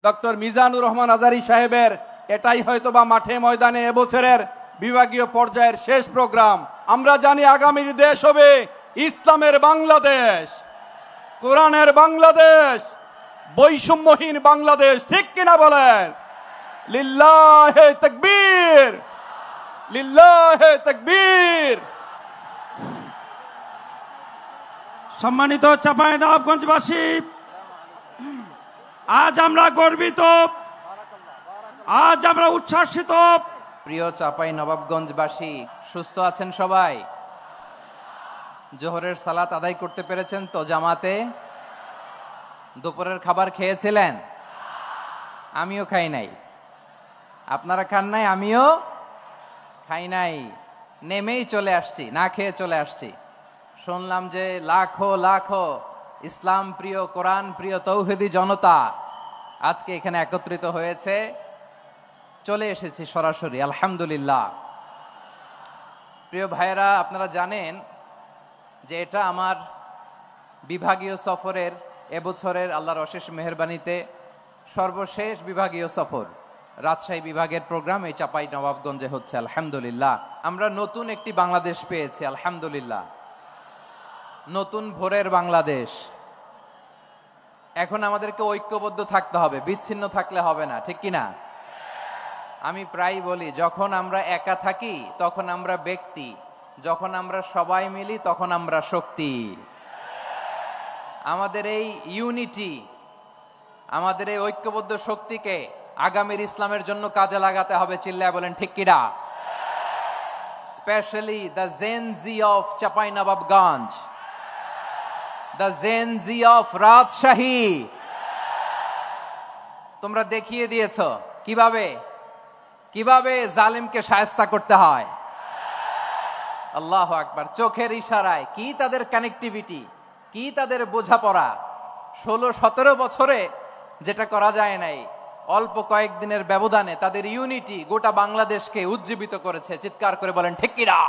Doctor Mizanur Rahman Azhari সাহেবের এটাই হয়তোবা মাঠে ময়দানে এবছরের বিভাগীয় পর্যায়ের শেষ প্রোগ্রাম। আমরা জানি আগামীর দেশ হবে ইসলামের বাংলাদেশ, কোরআনের বাংলাদেশ, বৈষম্যহীন বাংলাদেশ। ঠিক কিনা বলেন? লিল্লাহে তাকবীর, লিল্লাহে তাকবীর। সম্মানিত চাঁপাইনবাবগঞ্জবাসী, আজ আমরা গর্বিত, আজ আমরা উচ্ছ্বাসিত। প্রিয় চাঁপাইনবাবগঞ্জবাসী, সুস্থ আছেন সবাই? জোহরের সালাত আদায় করতে পেরেছেন তো জামাতে? দুপুরের খাবার খেয়েছিলেন? আমিও খাই নাই। আপনারা খান নাই, আমিও খাই নাই। নেমেই চলে আসছি, না খেয়ে চলে আসছি। শুনলাম যে লাখো লাখো ইসলাম প্রিয়, কোরআন প্রিয় তৌহিদি জনতা আজকে এখানে একত্রিত হয়েছে। চলে এসেছি সরাসরি, আলহামদুলিল্লাহ। প্রিয় ভাইয়েরা, আপনারা জানেন যে এটা আমার বিভাগীয় সফরের, এবছরের আল্লাহর অশেষ মেহেরবানিতে সর্বশেষ বিভাগীয় সফর। রাজশাহী বিভাগের প্রোগ্রাম এই চাঁপাইনবাবগঞ্জে হচ্ছে, আলহামদুলিল্লাহ। আমরা নতুন একটি বাংলাদেশ পেয়েছি, আলহামদুলিল্লাহ। নতুন ভোরের বাংলাদেশ। এখন আমাদেরকে ঐক্যবদ্ধ থাকতে হবে, বিচ্ছিন্ন থাকলে হবে না, ঠিক কিনা? আমি প্রায় বলি, যখন আমরা একা থাকি তখন আমরা ব্যক্তি, যখন আমরা সবাই মিলি তখন আমরা শক্তি। আমাদের এই ইউনিটি, আমাদের এই ঐক্যবদ্ধ শক্তিকে আগামীর ইসলামের জন্য কাজে লাগাতে হবে। চিল্লায় বলেন ঠিক কিনা? Specially the Gen Z of Chapainawabganj, the Gen Z of Rajshahi. তোমরা দেখিয়ে দিয়েছ কিভাবে কিভাবে জালিমকে শায়েস্তা করতে হয়। আল্লাহু আকবার। চোখের ইশারায় কি তাদের কানেক্টিভিটি, কি তাদের বোঝাপড়া। 16-17 বছরে যেটা করা যায় নাই, অল্প কয়েকদিনের ব্যবধানে তাদের ইউনিটি গোটা বাংলাদেশকে উজ্জীবিত করেছে। চিৎকার করে বলেন ঠিক কিনা?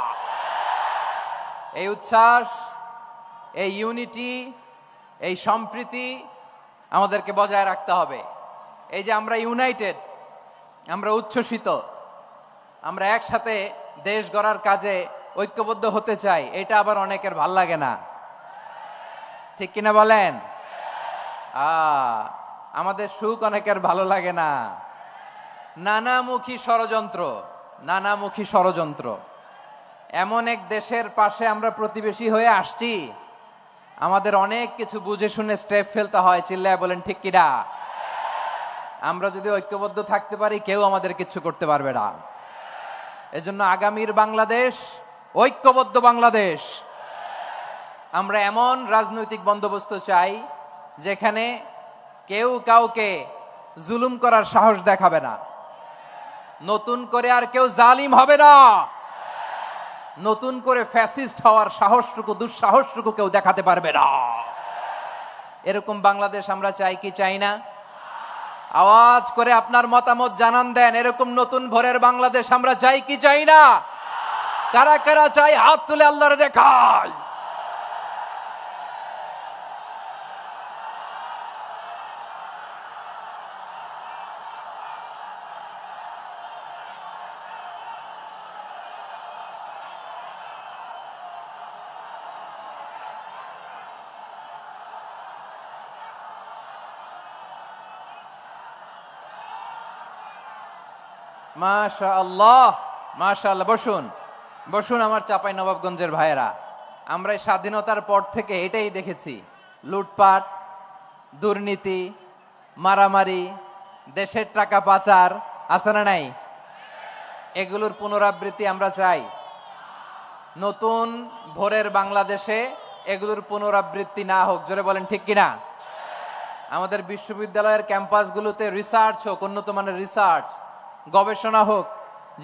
এই উচ্ছ্বাস, এই ইউনিটি, এই সম্প্রীতি আমাদেরকে বজায় রাখতে হবে। এই যে আমরা ইউনাইটেড, আমরা উচ্ছ্বসিত, আমরা একসাথে দেশ গড়ার কাজে ঐক্যবদ্ধ হতে চাই, এটা আবার অনেকের ভাল লাগে না, ঠিক কিনা বলেন? আমাদের সুখ অনেকের ভালো লাগে না। নানামুখী ষড়যন্ত্র, নানামুখী ষড়যন্ত্র। এমন এক দেশের পাশে আমরা প্রতিবেশী হয়ে আসছি, আমাদের অনেক কিছু বুঝে শুনে স্টেপ ফেলতে হয়। চিল্লায় বলেন ঠিক কিনা? আমরা যদি ঐক্যবদ্ধ থাকতে পারি, কেউ আমাদের কিছু করতে পারবে না। এজন্য আগামীর বাংলাদেশ ঐক্যবদ্ধ বাংলাদেশ। আমরা এমন রাজনৈতিক বন্দোবস্ত চাই যেখানে কেউ কাউকে জুলুম করার সাহস দেখাবে না। নতুন করে আর কেউ জালিম হবে না। নতুন করে ফ্যাসিস্ট হওয়ার সাহসটুকু, দুঃসাহসটুকু কেউ দেখাতে পারবে না। এরকম বাংলাদেশ আমরা চাই কি চাই না? আওয়াজ করে আপনার মতামত জানান দেন। এরকম নতুন ভোরের বাংলাদেশ আমরা চাই কি চাই না? কারা কারা চাই হাত তুলে আল্লাহরে দেখায়। মাশাআল্লাহ, মাশাআল্লাহ। বসুন, বসুন আমার চাঁপাইনবাবগঞ্জের ভাইয়েরা। আমরা এই স্বাধীনতার পর থেকে এটাই দেখেছি, লুটপাট, দুর্নীতি, মারামারি, দেশের টাকা পাচার, আছে না নাই? এগুলোর পুনরাবৃত্তি আমরা চাই। নতুন ভোরের বাংলাদেশে এগুলোর পুনরাবৃত্তি না হোক। জোরে বলেন ঠিক কিনা? আমাদের বিশ্ববিদ্যালয়ের ক্যাম্পাসগুলোতে রিসার্চ হোক, উন্নত মানের রিসার্চ, গবেষণা হোক,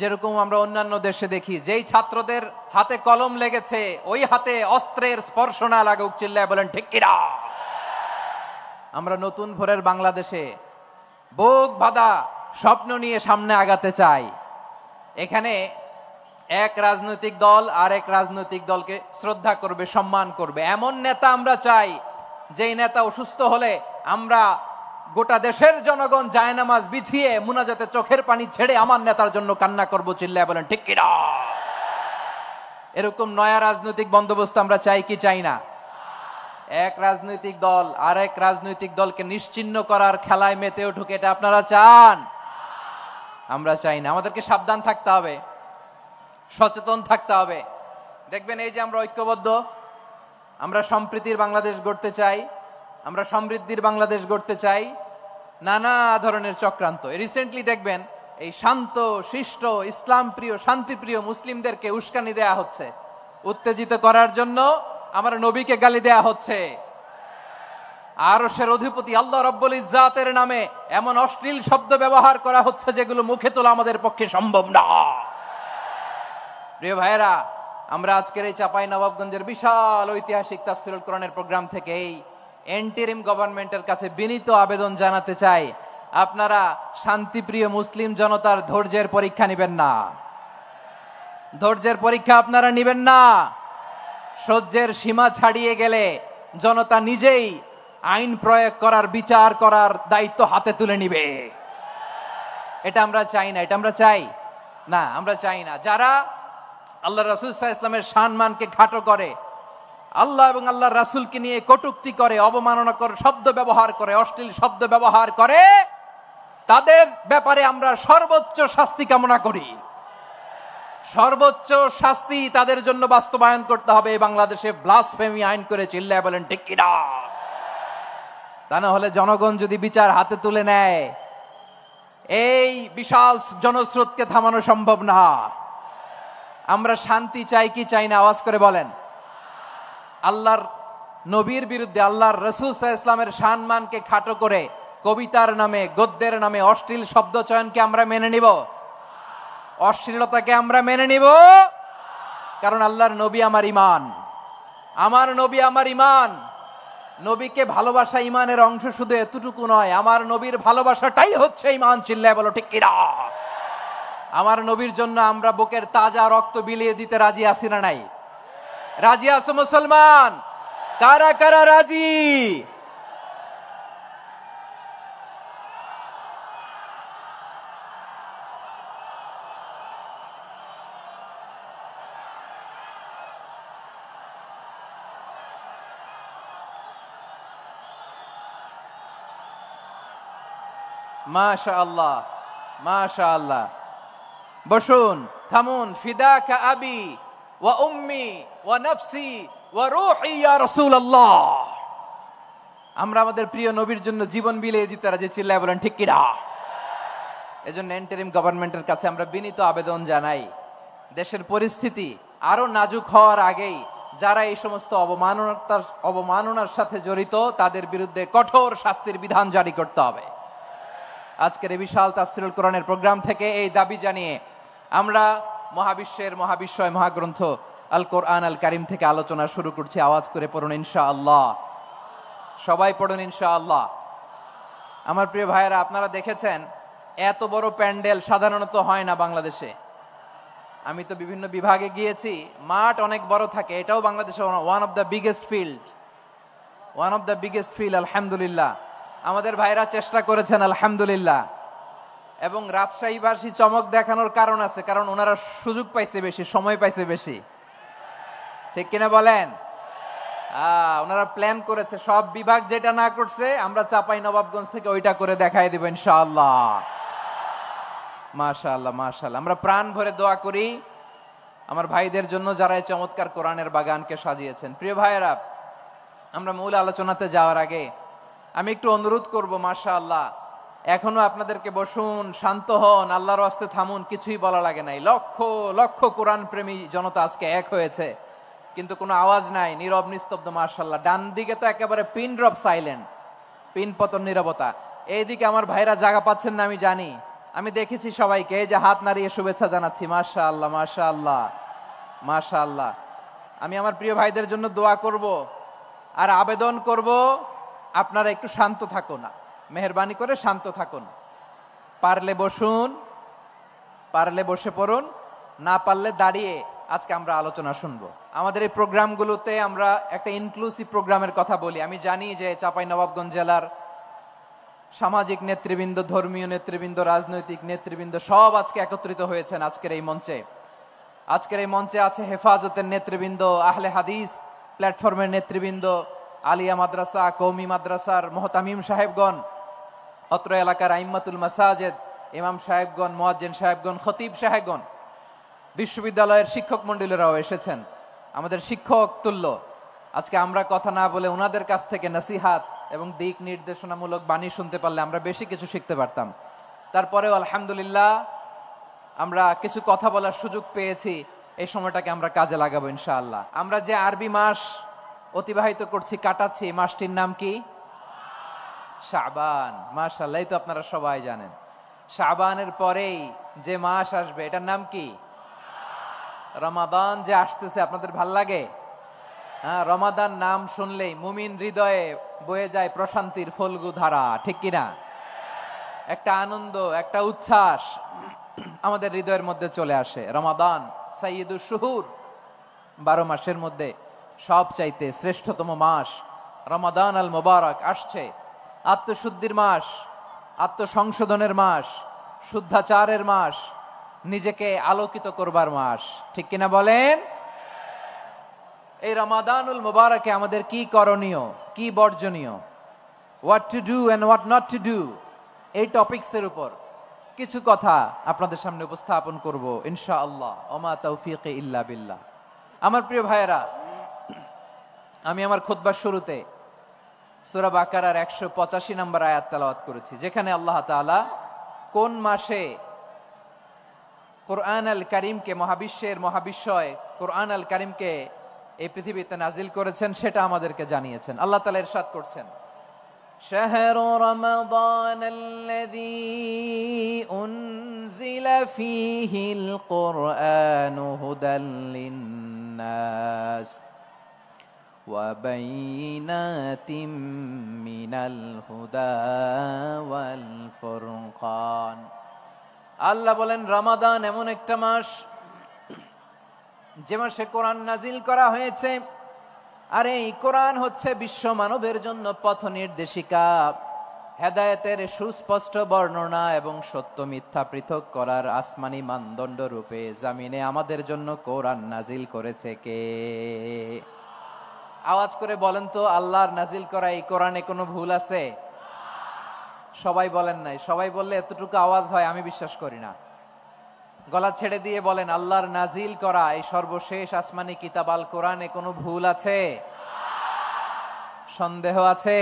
যেরকম আমরা অন্যান্য দেশে দেখি। যেই ছাত্রদের হাতে কলম লেগেছে, ওই হাতে অস্ত্রের স্পর্শ না লাগুক। চিল্লায় বলেন ঠিক কিনা? আমরা নতুন ভোরের বাংলাদেশে বুক বাঁধা স্বপ্ন নিয়ে সামনে আগাতে চাই। এখানে এক রাজনৈতিক দল আর এক রাজনৈতিক দলকে শ্রদ্ধা করবে, সম্মান করবে, এমন নেতা আমরা চাই যেই নেতা অসুস্থ হলে আমরা গোটা দেশের জনগণ জায়নামাজ বিছিয়ে মুনাজাতে চোখের পানি ছেড়ে আমার নেতার জন্য কান্না করবো, চিল্লায় বলেন ঠিক কিনা? এরকম নয়া রাজনৈতিক বন্দোবস্ত আমরা চাই কি চাই না? এক রাজনৈতিক দল আর এক রাজনৈতিক দলকে নিশ্চিহ্ন করার খেলায় মেতে উঠুক, এটা আপনারা চান? আমরা চাই না। আমাদেরকে সাবধান থাকতে হবে, সচেতন থাকতে হবে। দেখবেন এই যে আমরা ঐক্যবদ্ধ, আমরা সম্প্রীতির বাংলাদেশ গড়তে চাই, আমরা সমৃদ্ধির বাংলাদেশ গড়তে চাই, নানা ধরনের চক্রান্ত। রিসেন্টলি দেখবেন এই শান্ত শিষ্ট ইসলাম প্রিয় শান্তিপ্রিয় মুসলিমদেরকে উস্কানি দেয়া হচ্ছে, উত্তেজিত করার জন্য আমার নবীকে গালি দেয়া হচ্ছে। আরশের অধিপতি আল্লাহ রাব্বুল ইজ্জাতের নামে এমন অশ্লীল শব্দ ব্যবহার করা হচ্ছে যেগুলো মুখে তোলা আমাদের পক্ষে সম্ভব না। প্রিয় ভাইয়েরা, আমরা আজকের এই চাঁপাইনবাবগঞ্জের বিশাল ঐতিহাসিক তাফসীরুল কোরআনের প্রোগ্রাম থেকে এই এন্টিরিম গভর্নমেন্টের কাছে বিনীত আবেদন জানাতে চাই, আপনারা শান্তিপ্রিয় মুসলিম জনতার ধৈর্যের পরীক্ষা নেবেন না। ধৈর্যের পরীক্ষা আপনারা নেবেন না। সহ্যের সীমা ছাড়িয়ে গেলে জনতা নিজেই আইন প্রয়োগ করার, বিচার করার দায়িত্ব হাতে তুলে নিবে। এটা আমরা চাই না। এটা আমরা চাই না, আমরা চাই না। যারা আল্লাহ রাসূল সাল্লাল্লাহু আলাইহি ওয়াসাল্লামের সম্মানকে খাটো করে, আল্লাহ এবং আল্লাহর রাসূলকে নিয়ে কটূক্তি করে, অবমাননাকর শব্দ ব্যবহার করে, অশ্লীল শব্দ ব্যবহার করে, তাদের ব্যাপারে আমরা সর্বোচ্চ শাস্তি কামনা করি। সর্বোচ্চ শাস্তি তাদের জন্য বাস্তবায়ন করতে হবে। বাংলাদেশে ব্লাসফেমি আইন করে চিল্লায় বলেন ঠিক কিনা? তা না হলে জনগণ যদি বিচার হাতে তুলে নেয়, এই বিশাল জনস্রোতকে থামানো সম্ভব না। আমরা শান্তি চাই কি চাই না? আওয়াজ করে বলেন। আল্লাহর নবীর বিরুদ্ধে, আল্লাহর রাসূল সাল্লাল্লাহু আলাইহি ওয়াসাল্লামের সম্মানকে খাটো করে কবিতার নামে, গদ্যের নামে অশ্লীল শব্দ চয়নকে আমরা মেনে নিব? অশ্লীলতাকে আমরা মেনে নিব? কারণ আল্লাহর নবী আমার ঈমান, আমার নবী আমার ঈমান। নবীকে ভালোবাসা ঈমানের অংশ শুধু এতটুকু নয়, আমার নবীর ভালোবাসাটাই হচ্ছে ঈমান। চিল্লায় বলো ঠিক কিনা? আমার নবীর জন্য আমরা বুকের তাজা রক্ত বিলিয়ে দিতে রাজি আছি না নাই? রাজি আছো মুসলমান? কারা কারা রাজি? মাশাআল্লাহ, মাশাআল্লাহ। বসুন, থামুন। ফিদাকা আবি ওয়া উম্মি ওয়া নাফসি ওয়া রূহি ইয়া রাসূলুল্লাহ। আমরা আমাদের প্রিয় নবীর জন্য জীবন বিলিয়ে দিতে রাজি। চিল্লায় বলেন ঠিক কিনা? এজন্য ইন্টারিম গভর্নমেন্টের কাছে আমরা বিনীত আবেদন জানাই, দেশের পরিস্থিতি আরো নাজুক হওয়ার আগেই যারা এই সমস্ত অবমাননার সাথে জড়িত তাদের বিরুদ্ধে কঠোর শাস্তির বিধান জারি করতে হবে। আজকের এই বিশাল তাফসীরুল কোরআনের প্রোগ্রাম থেকে এই দাবি জানিয়ে আমরা মহাবিশ্বের মহাবিশ্বয় মহাগ্রন্থ আল কোরআন আল কারিম থেকে আলোচনা শুরু করছি। আওয়াজ করে পড়ুন ইনশাআল্লাহ। সবাই পড়ুন ইনশাআল্লাহ। আমার প্রিয় ভাইয়েরা, আপনারা দেখেছেন এত বড় প্যান্ডেল সাধারণত হয় না বাংলাদেশে। আমি তো বিভিন্ন বিভাগে গিয়েছি, মাঠ অনেক বড় থাকে। এটাও বাংলাদেশে one of the biggest field. আলহামদুলিল্লাহ, আমাদের ভাইরা চেষ্টা করেছেন আলহামদুলিল্লাহ। এবং রাজশাহীবাসী চমক দেখানোর কারণ আছে, কারণ ওনারা সুযোগ পাইছে বেশি, সময় পাইছে বেশি। ঠিক কিনা বলেন? ওনারা প্ল্যান করেছে, সব বিভাগ যেটা না করছে আমরা চাঁপাইনবাবগঞ্জ থেকে ওইটা করে দেখাই দেব ইনশাআল্লাহ। মাশাআল্লাহ, মাশাআল্লাহ। আমরা প্রাণ ভরে দোয়া করি আমার ভাইদের জন্য যারা এই চমৎকার কোরআনের বাগানকে সাজিয়েছেন। প্রিয় ভাইয়েরা, আমরা মূল আলোচনাতে যাওয়ার আগে আমি একটু অনুরোধ করব, মাশাআল্লাহ, এখনো আপনাদেরকে বসুন, শান্ত হন, আল্লাহর ওয়াস্তে থামুন, কিছুই বলা লাগে নাই। লক্ষ লক্ষ কোরআন প্রেমী জনতা আজকে এক হয়েছে, কিন্তু কোনো আওয়াজ নাই, নীরব নিস্তব্ধ। মাশাআল্লাহ। ডান দিকে তো একেবারে পিন ড্রপ সাইলেন্ট, পিন পতন নীরবতা। এইদিকে আমার ভাইরা জায়গা পাচ্ছেন না আমি জানি, আমি দেখেছি সবাইকে। এই যে হাত নাড়িয়ে শুভেচ্ছা জানাচ্ছি। মাশাআল্লাহ, মাশাআল্লাহ, মাশাআল্লাহ। আমি আমার প্রিয় ভাইদের জন্য দোয়া করব আর আবেদন করব, আপনারা একটু শান্ত থাকুন, মেহেরবানি করে শান্ত থাকুন। পারলে বসুন, পারলে বসে পড়ুন, না পারলে দাঁড়িয়ে আজকে আমরা আলোচনা শুনবো। আমাদের এই প্রোগ্রামগুলোতে আমরা একটা ইনক্লুসিভ প্রোগ্রামের কথা বলি। আমি জানি যে চাঁপাইনবাবগঞ্জ জেলার সামাজিক নেতৃবৃন্দ, ধর্মীয় নেতৃবৃন্দ, রাজনৈতিক নেতৃবৃন্দ সব আজকে একত্রিত হয়েছেন আজকের এই মঞ্চে। আজকের এই মঞ্চে আছে হেফাজতের নেতৃবৃন্দ, আহলে হাদিস প্ল্যাটফর্মের নেতৃবৃন্দ, আলিয়া মাদ্রাসা, কওমি মাদ্রাসার মুহতামিম সাহেবগণ, অত্র এলাকার আইম্মাতুল মাসাজিদ, ইমাম সাহেবগণ, মুয়াজ্জিন সাহেবগণ, খতিব সাহেবগণ, বিশ্ববিদ্যালয়ের শিক্ষক মণ্ডলীরাও এসেছেন, আমাদের শিক্ষক তুল্য। আজকে আমরা কথা না বলে ওনাদের কাছ থেকে নসিহাত এবং দিক নির্দেশনামূলক বাণী শুনতে পারলে আমরা বেশি কিছু শিখতে পারতাম। তারপরেও আলহামদুলিল্লাহ আমরা কিছু কথা বলার সুযোগ পেয়েছি, এই সময়টাকে আমরা কাজে লাগাবো ইনশাআল্লাহ। আমরা যে আরবি মাস অতিবাহিত করছি, কাটাচ্ছি, এই মাসটির নাম কি? শাবান। মাশাআল্লাহ, এই তো আপনারা সবাই জানেন। শাবানের পরেই যে মাস আসবে এটার নাম কি? রমাদান। যে আসতেছে আপনাদের ভাল লাগে? হ্যাঁ, রমাদান নাম শুনলেই মুমিন হৃদয়ে বয়ে যায় প্রশান্তির ফল্গু ধারা, ঠিক কিনা? একটা আনন্দ, একটা উচ্ছ্বাস আমাদের হৃদয়ের মধ্যে চলে আসে। রমাদান সাইয়্যিদুশ শুহুর, 12 মাসের মধ্যে সবচাইতে শ্রেষ্ঠতম মাস রমাদান আল মুবারক আসছে। আত্মশুদ্ধির মাস, আত্মসংশোধনের মাস, শুদ্ধাচারের মাস, নিজেকে আলোকিত করবার মাস, ঠিক কিনা বলেন? এই রমাদানুল মুবারকে আমাদের কি করণীয়, কি বর্জনীয়, what to do and what not to do, এই টপিকসের উপর কিছু কথা আপনাদের সামনে উপস্থাপন করব ইনশাআল্লাহ। ওমা তাওফীকি ইল্লা বিল্লাহ। আমার প্রিয় ভাইয়েরা, আমি আমার খুতবার শুরুতে সূরা বাকারার 185 নম্বর আয়াত তেলাওয়াত করেছি, যেখানে আল্লাহ তাআলা কোন মাসে কোরআন আল কারীমকে, মহাবিশ্বের মহাবিশ্বয় কোরআন আল কারীমকে এই পৃথিবীতে নাজিল করেছেন সেটা আমাদেরকে জানিয়েছেন। আল্লাহ তাআলা ইরশাদ করছেন, শাহরু রমাদানাল্লাযী উনজিলা ফীহিল কুরআনু হুদাল লিন্নাস ওয়া বাইয়িনাতিম মিনাল হুদা ওয়াল ফুরকান। আল্লাহ বলেন, রমাদান এমন একটা মাস যে মাসে কোরআন নাজিল করা হয়েছে, আর এই কোরআন হচ্ছে বিশ্ব মানবের জন্য পথ নির্দেশিকা, হেদায়েতের সুস্পষ্ট বর্ণনা এবং সত্য মিথ্যা পৃথক করার আসমানি মানদণ্ড রূপে জামিনে আমাদের জন্য কোরআন নাজিল করেছে কে? আওয়াজ করে বলেন তো, আল্লাহর নাজিল করা এই কোরআনে কোনো ভুল আছে? সবাই বলেন নাই। সবাই বললে এতটুকু আওয়াজ হয় আমি বিশ্বাস করি না। গলা ছেড়ে দিয়ে বলেন, আল্লাহর নাজিল করা এই সর্বশেষ আসমানি কিতাব আল কোরআনে কোনো ভুল আছে? সন্দেহ আছে?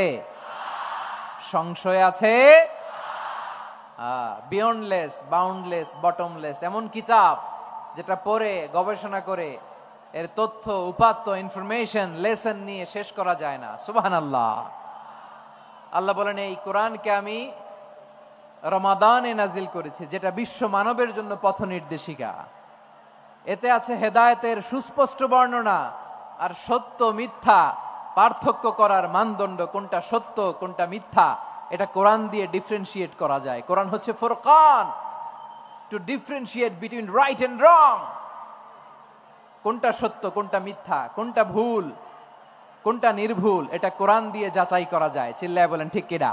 সংশয় আছে? বিয়ন্ডলেস, বাউন্ডলেস, বটমলেস, এমন কিতাব যেটা পড়ে গবেষণা করে এর তথ্য, উপাত্ত, ইনফরমেশন, লেসন নিয়ে শেষ করা যায় না। সুবহানাল্লাহ। আল্লাহ বলেন, এই কোরআনকে আমি রমাদানে নাজিল করেছি, যেটা বিশ্ব মানবের জন্য পথ নির্দেশিকা। এতে আছে হেদায়েতের সুস্পষ্ট বর্ণনা আর সত্য মিথ্যা পার্থক্য করার মানদণ্ড, কোনটা সত্য কোনটা মিথ্যা এটা কোরআন দিয়ে ডিফারেন্সিয়েট করা যায়। কোরআন হচ্ছে ফুরকান, to differentiate between right and wrong. কোনটা সত্য, কোনটা মিথ্যা, কোনটা ভুল, কোনটা নির্ভুল, এটা কোরআন দিয়ে যাচাই করা যায়। চিল্লায় বলেন ঠিক কিনা?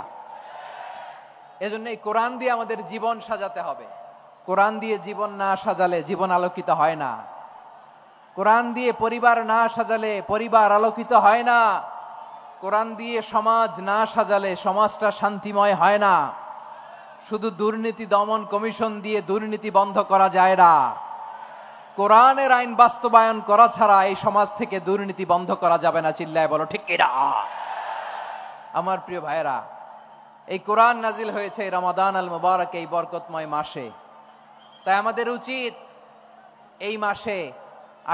এজন্য এই কোরআন দিয়ে আমাদের জীবন সাজাতে হবে। কোরআন দিয়ে জীবন না সাজালে জীবন আলোকিত হয় না। কোরআন দিয়ে পরিবার না সাজালে পরিবার আলোকিত হয় না। কোরআন দিয়ে সমাজ না সাজালে সমাজটা শান্তিময় হয় না। শুধু দুর্নীতি দমন কমিশন দিয়ে দুর্নীতি বন্ধ করা যায় না। কোরআনের আইন বাস্তবায়ন করা ছাড়া এই সমাজ থেকে দুর্নীতি বন্ধ করা যাবে না। চিল্লায় বলো ঠিক কিনা? আমার প্রিয় ভাইয়েরা, এই কোরআন নাজিল হয়েছে রমাদান আল মুবারক, এই বরকতময় মাসে। তাই আমাদের উচিত এই মাসে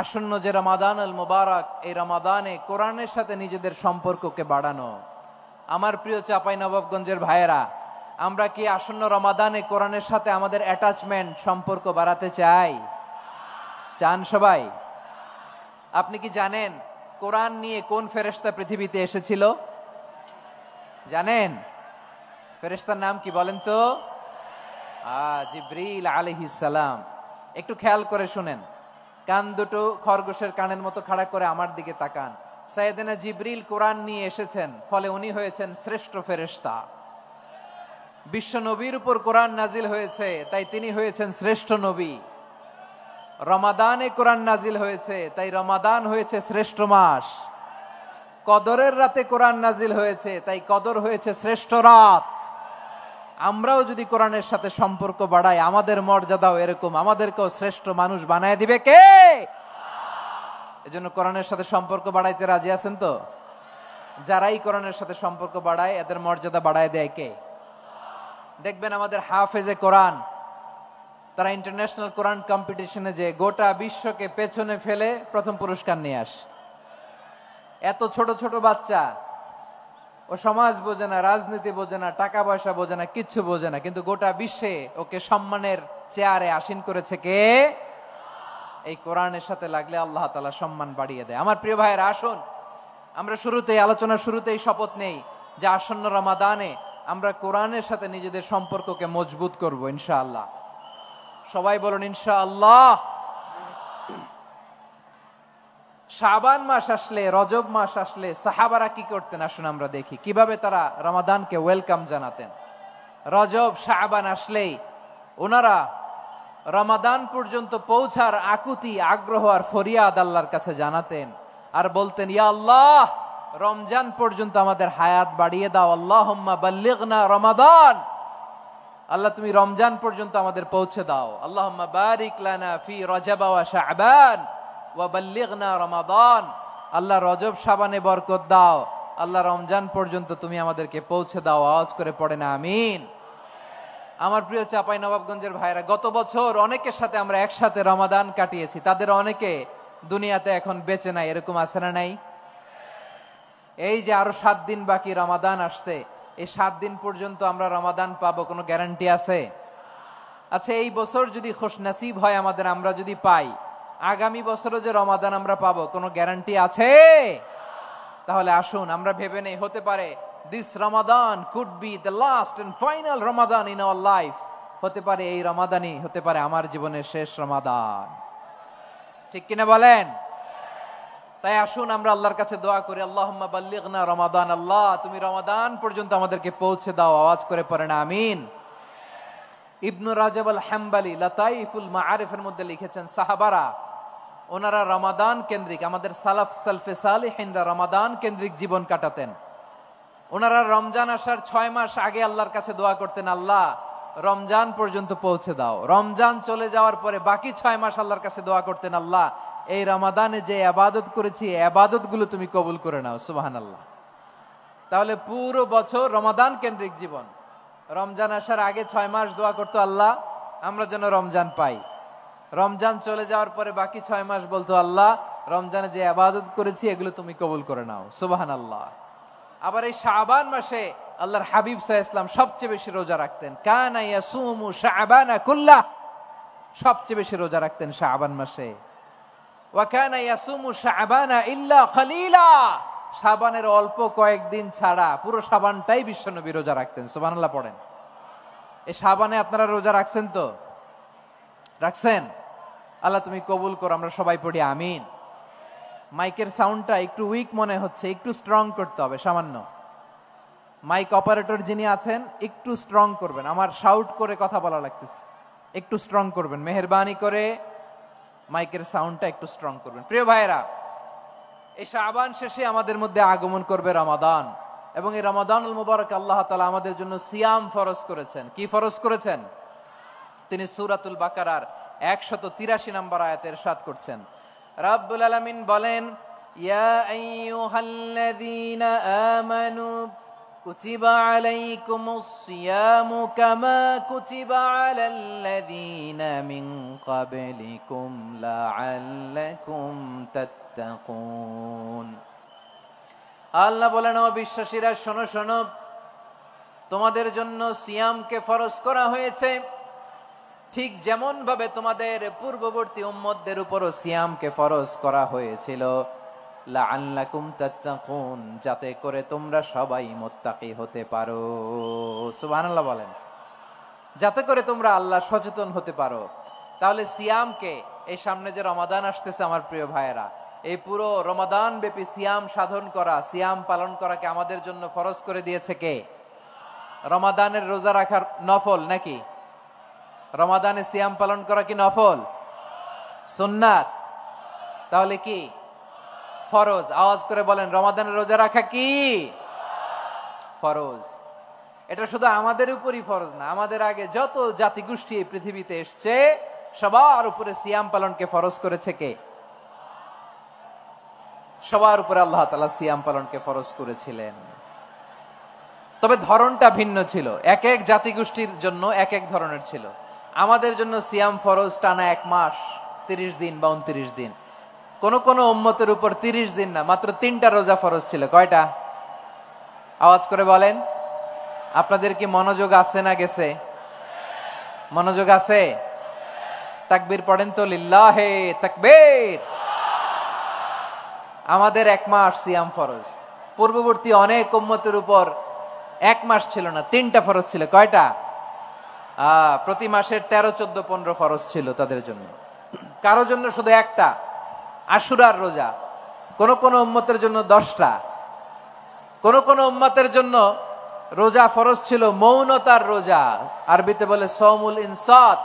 আসন্ন যে রমাদান আল মুবারক, এই রমাদানে কোরআনের সাথে নিজেদের সম্পর্ককে বাড়ানো। আমার প্রিয় চাঁপাইনবাবগঞ্জের ভাইয়েরা, আমরা কি আসন্ন রমাদানে কোরআনের সাথে আমাদের অ্যাটাচমেন্ট, সম্পর্ক বাড়াতে চাই? চান সবাই? আপনি কি জানেন কোরআন নিয়ে কোন ফেরেশতা পৃথিবীতে এসেছিল? জানেন? ফেরেশতার নাম কি বলেন তো? জিবরিল আলাইহিস সালাম। একটু খেয়াল করে শুনেন, কান দুটো খরগোশের কানের মতো খাড়া করে আমার দিকে তাকান। সাইয়েদনা জিবরিল কোরআন নিয়ে এসেছেন, ফলে উনি হয়েছেন শ্রেষ্ঠ ফেরেশতা। বিশ্ব নবীর উপর কোরআন নাজিল হয়েছে, তাই তিনি হয়েছেন শ্রেষ্ঠ নবী। রমাদানে কোরআন নাজিল হয়েছে, তাই রমাদান হয়েছে শ্রেষ্ঠ মাস। কদরের রাতে কোরআন নাজিল হয়েছে, তাই কদর হয়েছে শ্রেষ্ঠ রাত। আমরাও যদি কোরআনের সাথে সম্পর্ক বাড়াই, আমাদের মর্যাদাও এরকম, আমাদেরকেও শ্রেষ্ঠ মানুষ বানায় দিবে কে? এজন্য কোরআনের সাথে সম্পর্ক বাড়াইতে রাজি আছেন তো? যারাই কোরআনের সাথে সম্পর্ক বাড়ায়, এদের মর্যাদা বাড়ায় দেয় কে? দেখবেন আমাদের হাফেজে কোরআন, তারা ইন্টারন্যাশনাল কোরআন কম্পিটিশনে যে গোটা বিশ্বকে পেছনে ফেলে প্রথম পুরস্কার নিয়ে আসে। এত ছোট ছোট বাচ্চা, ও সমাজ বোঝে না, রাজনীতি বোঝে না, টাকা পয়সা বোঝে না, কিচ্ছু বোঝে না, কিন্তু গোটা বিশ্বে ওকে সম্মানের চেয়ারে আসীন করেছে কে? এই কোরআনের সাথে লাগলে আল্লাহ তাআলা সম্মান বাড়িয়ে দেয়। আমার প্রিয় ভাইয়েরা, আসুন আমরা শুরুতেই, আলোচনার শুরুতেই শপথ নেই যে আসন্ন রমাদানে আমরা কোরআনের সাথে নিজেদের সম্পর্ককে মজবুত করব ইনশাআল্লাহ। সবাই বলুন ইনশাআল্লাহ। শাবান মাস আসলে, রজব মাস আসলে সাহাবারা কি করতেন আসুন আমরা দেখি, কিভাবে তারা রমাদানকে ওয়েলকাম জানাতেন। রজব শাবান আসলেই ওনারা রমাদান পর্যন্ত পৌঁছার আকুতি, আগ্রহ আর ফরিয়াদ আল্লাহর কাছে জানাতেন আর বলতেন, ইয়া আল্লাহ, রমজান পর্যন্ত আমাদের হায়াত বাড়িয়ে দাও। আল্লাহুম্মা বাল্লিগনা রমাদান, আল্লাহ তুমি রমজান পর্যন্ত আমাদের পৌঁছে দাও। আল্লাহুম্মা বারিক লানা ফি রজব ওয়া শাবান ওয়া বাল্লিগনা রমাদান, আল্লাহ রজব শাবানে বরকত দাও, আল্লাহ রমজান পর্যন্ত তুমি আমাদেরকে পৌঁছে দাও। আওয়াজ করে পড়েন আমিন। আমার প্রিয় চাঁপাইনবাবগঞ্জের ভাইরা, গত বছর অনেকের সাথে আমরা একসাথে রমাদান কাটিয়েছি, তাদের অনেকে দুনিয়াতে এখন বেঁচে নাই, এরকম আছে না নাই? এই যে আরো 7 দিন বাকি রমাদান আসতে, এই 7 দিন পর্যন্ত আমরা রমাদান পাবো, কোনো গ্যারান্টি আছে? আচ্ছা, এই বছর যদি খুশনসিব হয় আমাদের, আমরা যদি পাই, আগামী বছরও যে রমাদান আমরা পাবো, কোনো গ্যারান্টি আছে? তাহলে আসুন আমরা ভেবে নেই, হতে পারে this Ramadan could be the last and final Ramadan in our life. হতে পারে এই রমাদানই হতে পারে আমার জীবনের শেষ রমাদান। ঠিক কিনা বলেন? তাই আসুন আমরা আল্লাহর কাছে দোয়া করি, আল্লাহুম্মা বাল্লিগনা রমাদান, আল্লাহ তুমি রমাদান পর্যন্ত আমাদেরকে পৌঁছে দাও। আওয়াজ করে পড়েন আমিন। ইবনু রাজব আল হাম্বলি লাতাইফুল মাআরিফের মধ্যে লিখেছেন, সাহাবারা ওনারা রমাদান কেন্দ্রিক, আমাদের সালাফ সালফে সালিহিনরা রমাদান কেন্দ্রিক জীবন কাটাতেন। ওনারা রমজান আসার 6 মাস আগে আল্লাহর কাছে দোয়া করতেন, আল্লাহ রমজান পর্যন্ত পৌঁছে দাও। রমজান চলে যাওয়ার পরে বাকি 6 মাস আল্লাহর কাছে দোয়া করতেন, আল্লাহ এই রমাদানে যে ইবাদত করেছি, ইবাদত গুলো তুমি কবুল করে নাও। সুবহানাল্লাহ। তাহলে পুরো বছর রমাদান কেন্দ্রিক জীবন। রমজান আসার আগে 6 মাস দোয়া করতো, আল্লাহ আমরা যেন রমজান পাই। রমজান চলে যাওয়ার পরে বাকি 6 মাস বলতো, আল্লাহ রমজানে যে ইবাদত করেছি এগুলো তুমি কবুল করে নাও। সুবহানাল্লাহ। আবার এই শাবান মাসে আল্লাহর হাবিব সাল্লাল্লাহু আলাইহি ওয়াসাল্লাম সবচেয়ে বেশি রোজা রাখতেন। কানা ইয়াসুমু শাবানা কুল্লাহ, সবচেয়ে বেশি রোজা রাখতেন শাবান মাসে। ওয়া কানা ইয়াসুমু শাবানা ইল্লা কলিলা, শাবানের অল্প কয়েকদিন ছাড়া পুরো শাবানটাই বিশ্বনবী রোজা রাখতেন। সুবহানাল্লাহ পড়েন। এই শাবানে আপনারা রোজা রাখছেন তো? রাখছেন? আল্লাহ তুমি কবুল করো। আমরা সবাই পড়ি আমিন। মাইকের সাউন্ডটা একটু উইক মনে হচ্ছে, একটু স্ট্রং করতে হবে সামান্য। মাইক অপারেটর যিনি আছেন একটু স্ট্রং করবেন, আমার শাউট করে কথা বলা লাগতেছে, একটু স্ট্রং করবেন মেহেরবানি করে, মাইকের সাউন্ডটা একটু স্ট্রং করবেন। প্রিয় ভাইয়েরা, এই শাবান শেষে আমাদের মধ্যে আগমন করবে রমাদান, এবং এই রমাদানুল মুবারক আল্লাহ তাআলা আমাদের জন্য সিয়াম ফরজ করেছেন। কি ফরজ করেছেন? তিনি সূরাতুল বাকারার 183 নম্বর আয়াতে ইরশাদ করছেন, রাব্বুল আলামিন বলেন, ইয়া আইয়ুহাল্লাযীনা আমানু কুতিবা আলাইকুমুস সিয়ামু কামা কুতিবা আলাল্লাযীনা মিন ক্বাবলিকুম লাআল্লাকুম তাত্তাকুন। আল্লাহ বলেন, ও বিশ্বাসীরা শোনো শোনো, তোমাদের জন্য সিয়ামকে ফরজ করা হয়েছে, ঠিক যেমন ভাবে তোমাদের পূর্ববর্তী উম্মতদের উপরও সিয়ামকে ফরজ করা হয়েছিল, লাআল্লাকুম তাত্তাকুন, যাতে করে তোমরা সবাই মুত্তাকি হতে পারো। সুবহানাল্লাহ বলেন, যাতে করে তোমরা আল্লাহ সচেতন হতে পারো। তাহলে সিয়ামকে, এই সামনে যে রমাদান আসতেছে আমার প্রিয় ভাইয়েরা, এই পুরো রমাদান ব্যাপী সিয়াম সাধন করা, সিয়াম পালন করাকে আমাদের জন্য ফরজ করে দিয়েছে কে? রমাদানের রোজা রাখার নফল নাকি? রমাদানে সিয়াম পালন করা কি নফল? সুন্নাত। তাহলে কি ফরজ? আওয়াজ করে বলেন, রমাদানের রোজা রাখা কি ফরজ? এটা শুধু আমাদের উপরই ফরজ না, আমাদের আগে যত জাতিগোষ্ঠী এই পৃথিবীতে এসছে সবার উপরে সিয়াম পালনকে ফরজ করেছে কে? সবার উপরে আল্লাহ তাআলা সিয়াম পালনকে ফরজ করেছিলেন। তবে ধরনটা ভিন্ন ছিল, এক এক জাতিগোষ্ঠীর জন্য এক এক ধরনের ছিল। আমাদের জন্য সিয়াম ফরজ টানা 1 মাস 30 দিন বা 29 দিন। কোন কোন উম্মতের উপর 30 দিন না, মাত্র 3টা রোজা ফরজ ছিল। কয়টা? আওয়াজ করে বলেন। আপনাদের কি মনোযোগ আছে না গেছে? মনোযোগ আছে? তাকবীর পড়েন তো, লিল্লাহে তাকবীর। আমাদের 1 মাস সিয়াম ফরজ। পূর্ববর্তী অনেক উম্মতের উপর 1 মাস ছিল না, 3টা ফরজ ছিল। কয়টা? প্রতি মাসের 13, 14, 15 ফরজ ছিল তাদের জন্য। কারো জন্য শুধু একটা, আশুরার রোজা। কোন কোন উম্মতের জন্য 10টা। কোন কোন উম্মতের জন্য রোজা ফরজ ছিল মৌনতার রোজা, আরবিতে বলে সওমুল ইনসাত,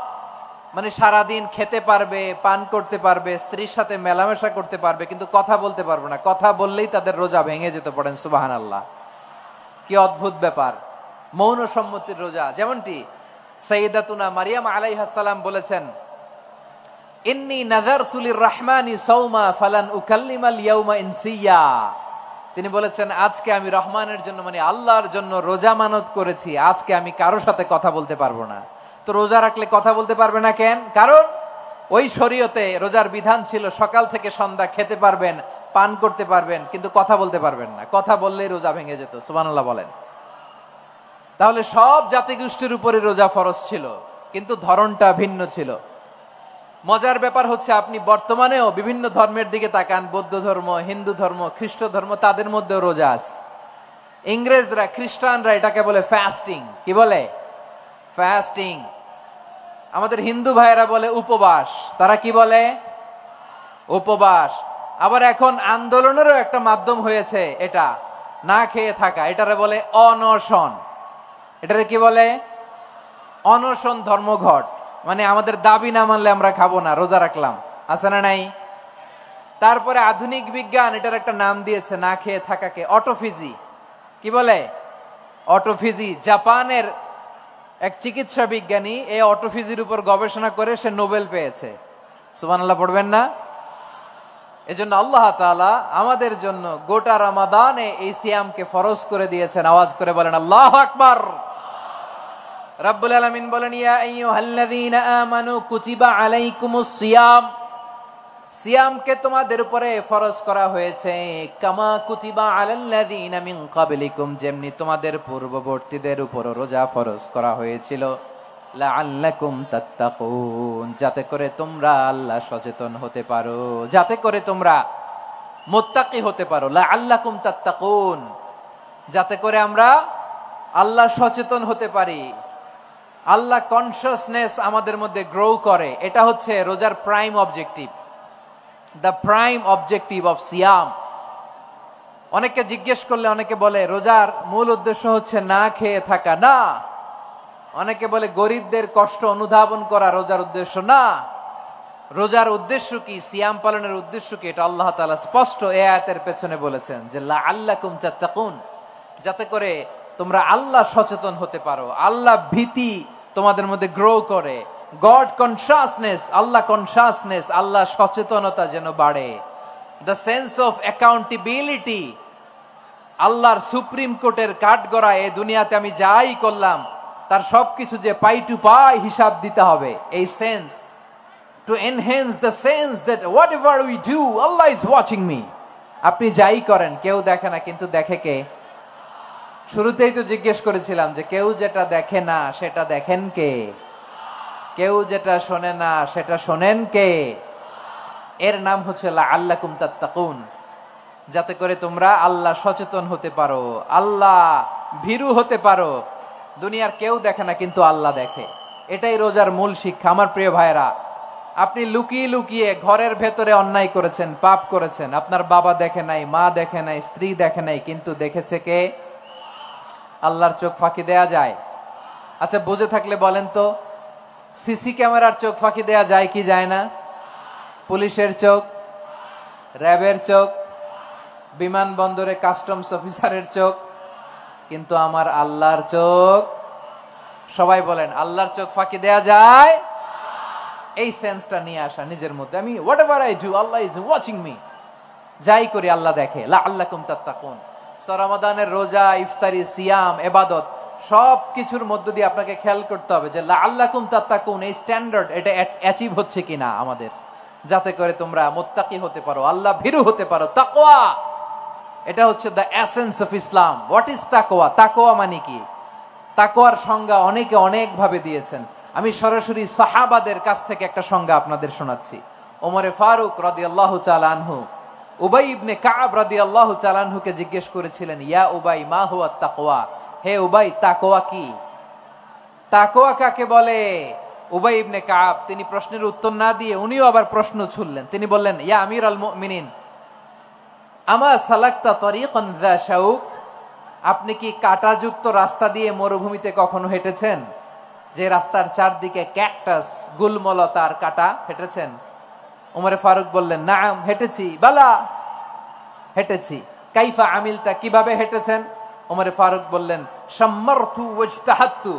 মানে সারাদিন খেতে পারবে, পান করতে পারবে, স্ত্রীর সাথে মেলামেশা করতে পারবে, কিন্তু কথা বলতে পারবে না। কথা বললেই তাদের রোজা ভেঙে যেতে। পড়েন সুবহানাল্লাহ। কি অদ্ভুত ব্যাপার! মৌন সম্মতির রোজা। যেমনটি সাইয়্যিদাতুনা মারিয়াম আলাইহিস সালাম বলেছেন, ইন্নী নাযারতু লির-রাহমানি সাওমা ফালান উকাল্লিমাল ইয়াওমা ইনসিয়া। তিনি বলেছেন, আজকে আমি রহমানের জন্য, মানে আল্লাহর জন্য রোজা মানত করেছি, আজকে আমি কারো সাথে কথা বলতে পারবো না। তো রোজা রাখলে কথা বলতে পারবে না কেন? কারণ ওই শরীয়তে রোজার বিধান ছিল সকাল থেকে সন্ধ্যা খেতে পারবেন, পান করতে পারবেন, কিন্তু কথা বলতে পারবেন না। কথা বললেই রোজা ভেঙে যেত। সুবহানাল্লাহ বলেন। তাহলে সব জাতিগোষ্ঠীর উপরে রোজা ফরজ ছিল, কিন্তু ধরনটা ভিন্ন ছিল। মজার ব্যাপার হচ্ছে, আপনি বর্তমানেও বিভিন্ন ধর্মের দিকে তাকান, বৌদ্ধ ধর্ম, হিন্দু ধর্ম, খ্রিস্ট ধর্ম, তাদের মধ্যেও রোজা আছে। ইংরেজরা, খ্রিস্টানরা এটাকে বলে ফাস্টিং। কি বলে? ফাস্টিং। আমাদের হিন্দু ভাইয়েরা বলে উপবাস। তারা কি বলে? উপবাস। আবার এখন আন্দোলনেরও একটা মাধ্যম হয়েছে এটা, না খেয়ে থাকা। এটারে বলে অনশন। এটারে কি বলে? অনশন ধর্মঘট। মানে আমাদের দাবি না মানলে আমরা খাবো না, রোজা রাখলাম। আছে না নাই? তারপরে আধুনিক বিজ্ঞান এটার একটা নাম দিয়েছে না খেয়ে থাকাকে, অটোফিজি। কি বলে? অটোফিজি। জাপানের এক চিকিৎসা বিজ্ঞানী এই অটোফিজির উপর গবেষণা করে সে নোবেল পেয়েছে। সুবহানাল্লাহ পড়বেন না? এজন্য আল্লাহ তাআলা আমাদের জন্য গোটা রমাদানে এই সিয়ামকে ফরজ করে দিয়েছেন। আওয়াজ করে বলেন আল্লাহু আকবার। রাব্বুল আলামিন বলেন, ইয়া আইয়ুহাল্লাযীনা আমানু কুতিবা আলাইকুমুস সিয়াম। সিয়ামকে তোমাদের উপরে ফরজ করা হয়েছে, কামা কুতিবা আলাল্লাযীনা মিন ক্বাবলিকুম, যেমনি তোমাদের পূর্ববর্তীদের উপর রোজা ফরজ করা হয়েছিল, লাআল্লাকুম তাত্তাকুন, যাতে করে তোমরা আল্লাহ সচেতন হতে পারো, যাতে করে তোমরা মুত্তাকি হতে পারো। লাআল্লাকুম তাত্তাকুন, যাতে করে আমরা আল্লাহ সচেতন হতে পারি, আল্লাহ কনসিয়াসনেস আমাদের মধ্যে গ্রো করে। এটা হচ্ছে রোজার prime objective, the prime objective of siyam. অনেকে জিজ্ঞেস করলে অনেকে বলে রোজার মূল উদ্দেশ্য হচ্ছে না খেয়ে থাকা। না। অনেকে বলে গরিবদের কষ্ট অনুধাবন করা রোজার উদ্দেশ্য। না। রোজার উদ্দেশ্য কি? সিয়াম পালনের উদ্দেশ্য কি? এটা আল্লাহ তাআলা স্পষ্ট এই আয়াতের পেছনে বলেছেন যে লাআল্লাকুম তাত্তাকুন, যাতে করে তোমরা আল্লাহ সচেতন হতে পারো, আল্লাহ ভীতি তোমাদের মধ্যে গ্রো করে, গড কনসিয়াসনেস, আল্লাহ কনসিয়াসনেস, আল্লাহ সচেতনতা যেন বাড়ে, দ্য সেন্স অফ অ্যাকাউন্টেবিলিটি। আল্লাহর সুপ্রিম কোর্টের কাঠগড়া এই দুনিয়াতে আমি যাই করলাম তার সবকিছু যে পাই টু পাই হিসাব দিতে হবে, এই sense, to enhance the sense that what ever we do Allah is watching me. আপনি যাই করেন কেউ দেখে না, কিন্তু দেখে কে? শুরুতেই তো জিজ্ঞেস করেছিলাম যে কেউ যেটা দেখে না সেটা দেখেন কে? কেউ যেটা শোনে না সেটা শোনেন কে? এর নাম হচ্ছে লাআল্লাকুম তাত্তাকুন, যাতে করে তোমরা আল্লাহ সচেতন হতে পারো, আল্লাহ ভীরু হতে পারো। দুনিয়ার কেউ দেখে না, কিন্তু আল্লাহ দেখে। এটাই রোজার মূল শিক্ষা। আমার প্রিয় ভাইরা, আপনি লুকিয়ে লুকিয়ে ঘরের ভেতরে অন্যায় করেছেন, পাপ করেছেন, আপনার বাবা দেখে নাই, মা দেখে নাই, স্ত্রী দেখে নাই, কিন্তু দেখেছে কে? আল্লাহর চোখ ফাঁকি দেয়া যায়? আচ্ছা, বুঝে থাকলে বলেন তো, সিসি ক্যামেরার চোখ ফাঁকি দেয়া যায় কি যায় না? পুলিশের চোখ, র্যাবের চোখ, বিমানবন্দরে কাস্টমস অফিসারের চোখ, কিন্তু আমার আল্লাহর চোখ? সবাই বলেন, আল্লাহর চোখ ফাঁকি দেয়া যায়? এই সেন্সটা নিয়ে আসা নিজের মধ্যে, আমি what ever I do Allah is watching me, যাই করি আল্লাহ দেখে। লাআল্লাকুম তাত্তাকুন। রমাদানের রোজা, ইফতারি, সিয়াম, ইবাদত সব কিছুর মধ্য দিয়ে আপনাকে খেয়াল করতে হবে যে লাআল্লাকুম তাত্তাকুন এই স্ট্যান্ডার্ড এটা অ্যাচিভ হচ্ছে কিনা আমাদের, যাতে করে তোমরা মুত্তাকি হতে পারো, আল্লাহ ভীরু হতে পারো। তাকওয়া, এটা হচ্ছে the essence of Islam. What is তাকওয়া? তাকওয়া মানে কি? তাকওয়ার সংজ্ঞা অনেকে অনেক ভাবে দিয়েছেন। আমি সরাসরি সাহাবাদের কাছ থেকে একটা সংজ্ঞা আপনাদের শোনাচ্ছি। ওমরে ফারুক রাদিয়াল্লাহু তাআলা আনহু উবাই ইবনে কাব রাদিয়াল্লাহু তাআলা আনহুকে জিজ্ঞেস করেছিলেন, ইয়া উবাই মা হুয়া তাকওয়া? হে উবাই, তাকওয়া কি? তাকওয়া কাকে বলে? উবাই ইবনে কাব তিনি প্রশ্নের উত্তর না দিয়ে উনিও আবার প্রশ্ন ছুড়লেন। তিনি বললেন, ইয়া আমিরাল মুমিনিন, আমা সালাকতা তরিকান যা শাউক? আপনি কি কাঁটাযুক্ত রাস্তা দিয়ে মরুভূমিতে কখনো হেঁটেছেন? যে রাস্তার চারদিকে ক্যাকটাস, গুলমলতার কাঁটা, হেঁটেছেন? ওমরে ফারুক বললেন, নাম, হেঁটেছি। বালা, হেঁটেছি। কাইফা আমিলতা, কিভাবে হেঁটেছেন? ওমরে ফারুক বললেন, শাম্মারতু ওয়াজতাহাতু,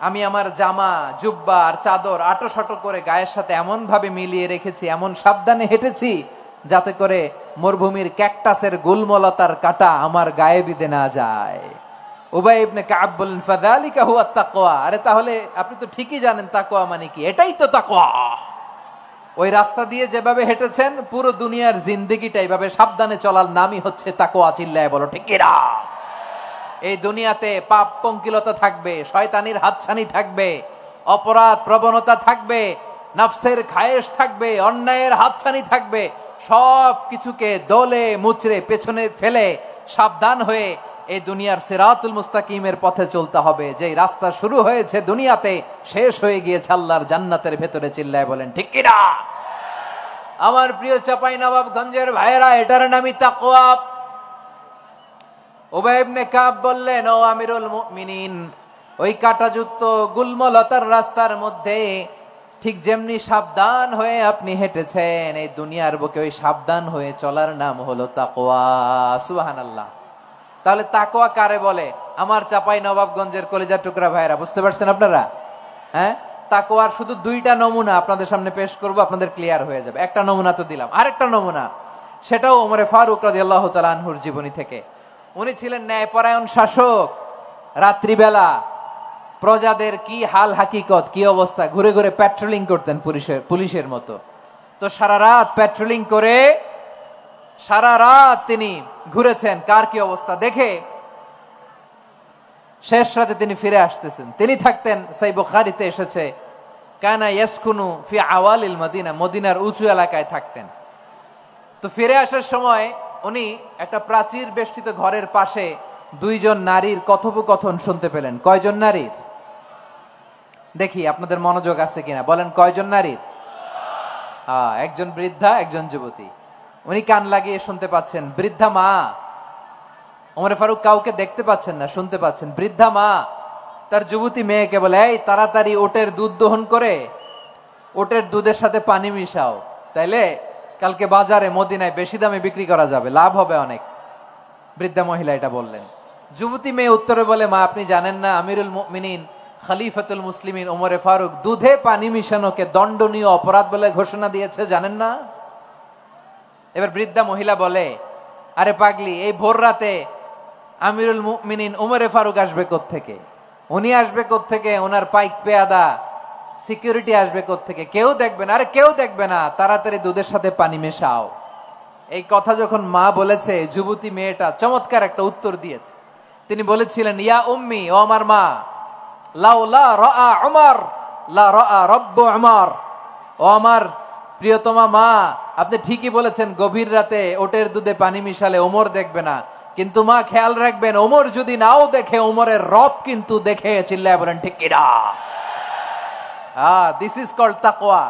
আমি আমার জামা, জুব্বা আর চাদর আটোসাটো করে গায়ের সাথে এমন ভাবে মিলিয়ে রেখেছি, এমন সাবধানে হেঁটেছি যাতে করে মরুভূমির ক্যাকটাসের গুলমলতার কাঁটা আমার গায়ে বিঁধে না যায়। উবাই ইবনে কাব বললেন, ফাযালিকা হুয়া তাকওয়া। আরে তাহলে আপনি তো ঠিকই জানেন তাকওয়া মানে কি, এটাই তো তাকওয়া। ওই রাস্তা দিয়ে যেভাবে হেঁটেছেন, পুরো দুনিয়ার জিন্দেগিটা এইভাবে সাবধানে চলার নামই হচ্ছে তাকওয়া। চিল্লায় বলো ঠিক কিনা? এই দুনিয়াতে পাপ পঙ্কিলতা থাকবে, শয়তানির হাতছানি থাকবে, অপরাধ প্রবণতা থাকবে, নফসের খায়েশ থাকবে, অন্যায়ের হাতছানি থাকবে। সব কিছুকে দলে মুচড়ে পেছনে ফেলে সাবধান হয়ে এই দুনিয়ার সিরাতুল মুস্তাকিমের পথে চলতে হবে। যেই রাস্তা শুরু হয়েছে দুনিয়াতে, শেষ হয়ে গিয়েছে আল্লাহর জান্নাতের ভেতরে। চিল্লায় বলেন ঠিক কিনা? আমার প্রিয় চাঁপাইনবাবগঞ্জের ভাইয়েরা, এটার নামই তাকওয়া। উবাই ইবনে কাব বললেন, ও আমিরুল মুমিনিন, ওই কাঁটাযুক্ত গুলমলতার রাস্তার মধ্যে ঠিক যেমনি সাবধান হয়ে আপনি হেঁটেছেন, এই দুনিয়ার বুকে ওই সাবধান হয়ে চলার নাম হলো তাকওয়া। সুবহানাল্লাহ। তাহলে তাকওয়া কারে বলে? আমার চাঁপাইনবাবগঞ্জের কলিজার টুকরা ভাইয়েরা, বুঝতে পারছেন আপনারা? হ্যাঁ, তাকওয়ার শুধু দুইটা নমুনা আপনাদের সামনে পেশ করব, আপনাদের ক্লিয়ার হয়ে যাবে। একটা নমুনা তো দিলাম, আরেকটা নমুনা, সেটাও ওমরে ফারুক রাদিয়াল্লাহু তাআলা আনহুর জীবনী থেকে। উনি ছিলেন ন্যায়পরায়ণ শাসক। রাত্রিবেলা প্রজাদের কি হাল হাকিকত, কি অবস্থা, ঘুরে ঘুরে প্যাট্রোলিং করতেন পুলিশের মতো। তো সারা রাত প্যাট্রোলিং করে সারা রাত তিনি ঘুরেছেন কার কি অবস্থা দেখে। শেষ রাতে তিনি ফিরে আসতেছেন। তিনি থাকতেন, সহিহ বুখারীতে এসেছে, কানা ইয়াসকুনু ফি আওয়ালিল মদিনা, মদিনার উঁচু এলাকায় থাকতেন। তো ফিরে আসার সময় উনি একটা প্রাচীর বেষ্টিত ঘরের পাশে দুইজন নারীর কথোপকথন শুনতে পেলেন। কয়জন নারীর? দেখি আপনাদের মনোযোগ আছে কিনা, বলেন কয়জন নারীর? একজন বৃদ্ধা, একজন যুবতী। উনি কান লাগিয়ে শুনতে পাচ্ছেন। বৃদ্ধা মা, ওমর ফারুক কাউকে দেখতে পাচ্ছেন না, শুনতে পাচ্ছেন। বৃদ্ধা মা তার যুবতী মেয়েকে বলে, এই তাড়াতাড়ি ওটের দুধ দহন করে ওটের দুধের সাথে পানি মিশাও, তাইলে কালকে বাজারে মদিনায় বেশি দামে বিক্রি করা যাবে, লাভ হবে অনেক। বৃদ্ধা মহিলা এটা বললেন। যুবতী মেয়ে উত্তরে বলে, মা আপনি জানেন না আমিরুল মুমিনিন খলিফাতুল মুসলিমিন ওমরে ফারুক দুধে পানি মিশানোকে দণ্ডনীয় অপরাধ বলে ঘোষণা দিয়েছে, জানেন না? এবার বৃদ্ধা মহিলা বলে, আরে পাগলি, এই ভোর রাতে আমিরুল মুমিনিন ওমরে ফারুক আসবে কোত্থেকে? উনি আসবে কোত্থেকে? ওনার পাইক পেয়াদা সিকিউরিটি আসবে কোত্থেকে? কেউ দেখবে না। আরে কেউ দেখবে না, তাড়াতাড়ি দুধের সাথে পানি মেশাও। এই কথা যখন মা বলেছে, যুবতী মেয়েটা চমৎকার একটা উত্তর দিয়েছে। তিনি বলেছিলেন, ইয়া উম্মি, ও আমার মা, লাউলা রাআ উমর লা রাআ রব্বু উমর। ও আমার প্রিয়তমা মা, আপনি ঠিকই বলেছেন, গভীর রাতে ওটের দুধে পানি মিশালে ওমর দেখবে না, কিন্তু মা খেয়াল রাখবেন, ওমর যদি নাও দেখে, ওমরের রব কিন্তু দেখে। চিল্লায় বলেন ঠিক কিনা? দিস ইজ কল্ড তাকওয়া।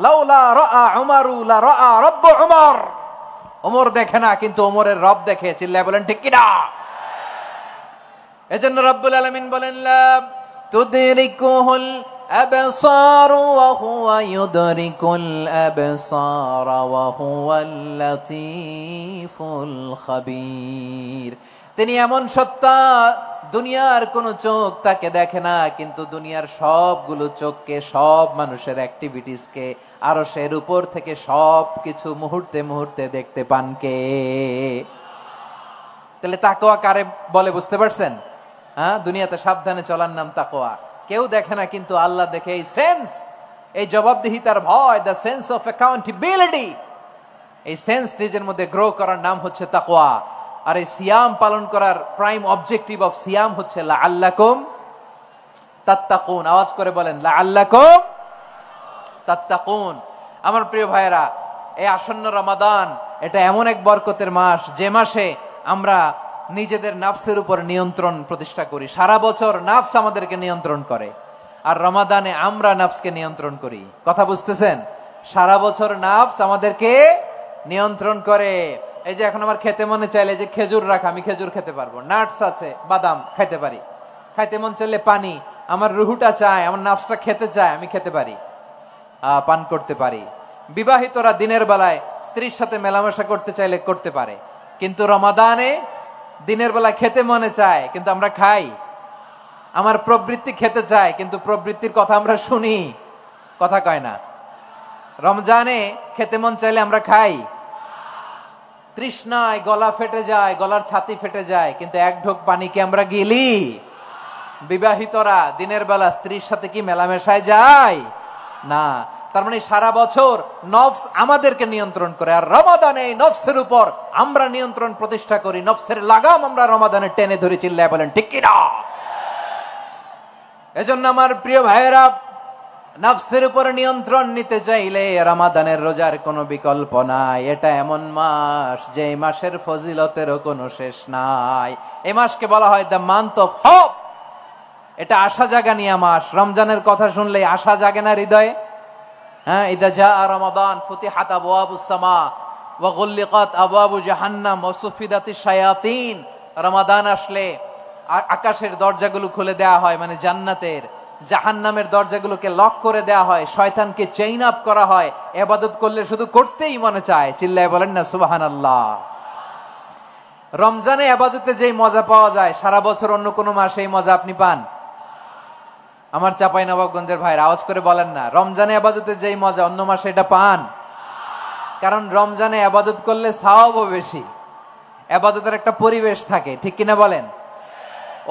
লাউলা রাআ উমরু লা রাআ রব্বু উমর। ওমর দেখে না, কিন্তু ওমরের রব দেখে। চিল্লায় বলেন ঠিক কিনা? এজন্য রব্বুল আলামিন বলেন লা তুদরিকুহুল আবসার ওয়া হুয়া ইউদরিকুল আবসার ওয়া হুয়াল লাতীফুল খাবীর। তিনি এমন সত্তা, দুনিয়ার কোন চোখ তাকে দেখে না, কিন্তু দুনিয়ার সবগুলো চোখকে, সব মানুষের অ্যাক্টিভিটিসকে আরশের উপর থেকে সব কিছু মুহূর্তে মুহূর্তে দেখতে পান কে? তাহলে তাকওয়া কারে বলে বুঝতে পারছেন? হ্যাঁ, দুনিয়াতে সাবধানে চলার নাম তাকওয়া। কেউ দেখে না, কিন্তু আল্লাহ দেখে। এই সেন্স, এই জবাবদিহিতার ভয়, দ্য সেন্স অফ অ্যাকাউন্টেবিলিটি, এই সেন্স নিজের মধ্যে গ্রো করার নাম হচ্ছে তাকওয়া। আর এই সিয়াম পালন করার প্রাইম অবজেক্টিভ অফ সিয়াম হচ্ছে লাআল্লাকুম তাত্তাকুন। আওয়াজ করে বলেন লাআল্লাকুম তাত্তাকুন। আমার প্রিয় ভাইয়েরা, এই আসন্ন রমাদান এটা এমন এক বরকতের মাস, যে মাসে আমরা নিজেদের নাফসের উপর নিয়ন্ত্রণ প্রতিষ্ঠা করি। সারা বছর নাফস আমাদেরকে নিয়ন্ত্রণ করে, আর রমাদানে আমরা নাফসকে নিয়ন্ত্রণ করি। কথা বুঝতেছেন? সারা বছর নাফস আমাদেরকে নিয়ন্ত্রণ করে। এই যে এখন আমার খেতে মনে চাইলে যে খেজুর রাখা, আমি খেজুর খেতে পারবো, নাটস আছে, বাদাম খাইতে পারি। খাইতে মন চাইলে পানি, আমার রুহুটা চায়, আমার নাফসটা খেতে চায়, আমি খেতে পারি, পান করতে পারি। বিবাহিতরা দিনের বেলায় স্ত্রীর সাথে মেলামেশা করতে চাইলে করতে পারে, কিন্তু রমাদানে দিনের বেলা খেতে মনে চায়, কিন্তু আমরা খাই। আমার প্রবৃত্তি খেতে চায়, কিন্তু প্রবৃত্তির কথা আমরা শুনি, কথা কয় না। রমজানে খেতে মন চাইলে আমরা খাই, তৃষ্ণায় গলা ফেটে যায়, গলার ছাতি ফেটে যায়, কিন্তু এক ঢোক পানিকে আমরা গিলি। বিবাহিতরা দিনের বেলা স্ত্রীর সাথে কি মেলামেশায় যায় না? তার মানে সারা বছর নফস আমাদেরকে নিয়ন্ত্রণ করে, আর রমাদানে নফসের উপর আমরা নিয়ন্ত্রণ প্রতিষ্ঠা করি। নফসের লাগাম আমরা রমাদানে টেনে ধরে, চিল্লায় বলেন ঠিক কিনা? এজন্য আমার প্রিয় ভাইয়েরা, নফসের উপর নিয়ন্ত্রণ নিতে চাইলে রমাদানের রোজার কোনো বিকল্প নাই। এটা এমন মাস যে মাসের ফজিলতেরও কোনো শেষ নাই। এই মাসকে বলা হয় দ্য মান্থ অফ হোপ। এটা আশা জাগানিয়া মাস। রমজানের কথা শুনলে আশা জাগে না হৃদয়ে? হ্যাঁ, ইদা জাআ রমাদান ফুতিহাত আবওয়াবুস সামা ওয়া গুল্লিকাত আবওয়াবু জাহান্নাম ওয়া সুফিদাতিশ শায়াতিন। রমাদান আসলে আকাশের দরজাগুলো খুলে দেওয়া হয়, মানে জান্নাতের। জাহান্নামের দরজাগুলোকে লক করে দেওয়া হয়, শয়তানকে চেইন আপ করা হয়। ইবাদত করলে শুধু করতেই মনে চায়, চিল্লায় বলেন না সুবহানাল্লাহ। রমজানে ইবাদতে যেই মজা পাওয়া যায়, সারা বছর অন্য কোনো মাসে এই মজা আপনি পান? আমার চাঁপাইনবাবগঞ্জের ভাইরা আওয়াজ করে বলেন না, রমজানে ইবাদতে যেই মজা অন্য মাসে এটা পান? কারণ রমজানে ইবাদত করলে সওয়াবও বেশি, ইবাদতের একটা পরিবেশ থাকে, ঠিক কিনা বলেন?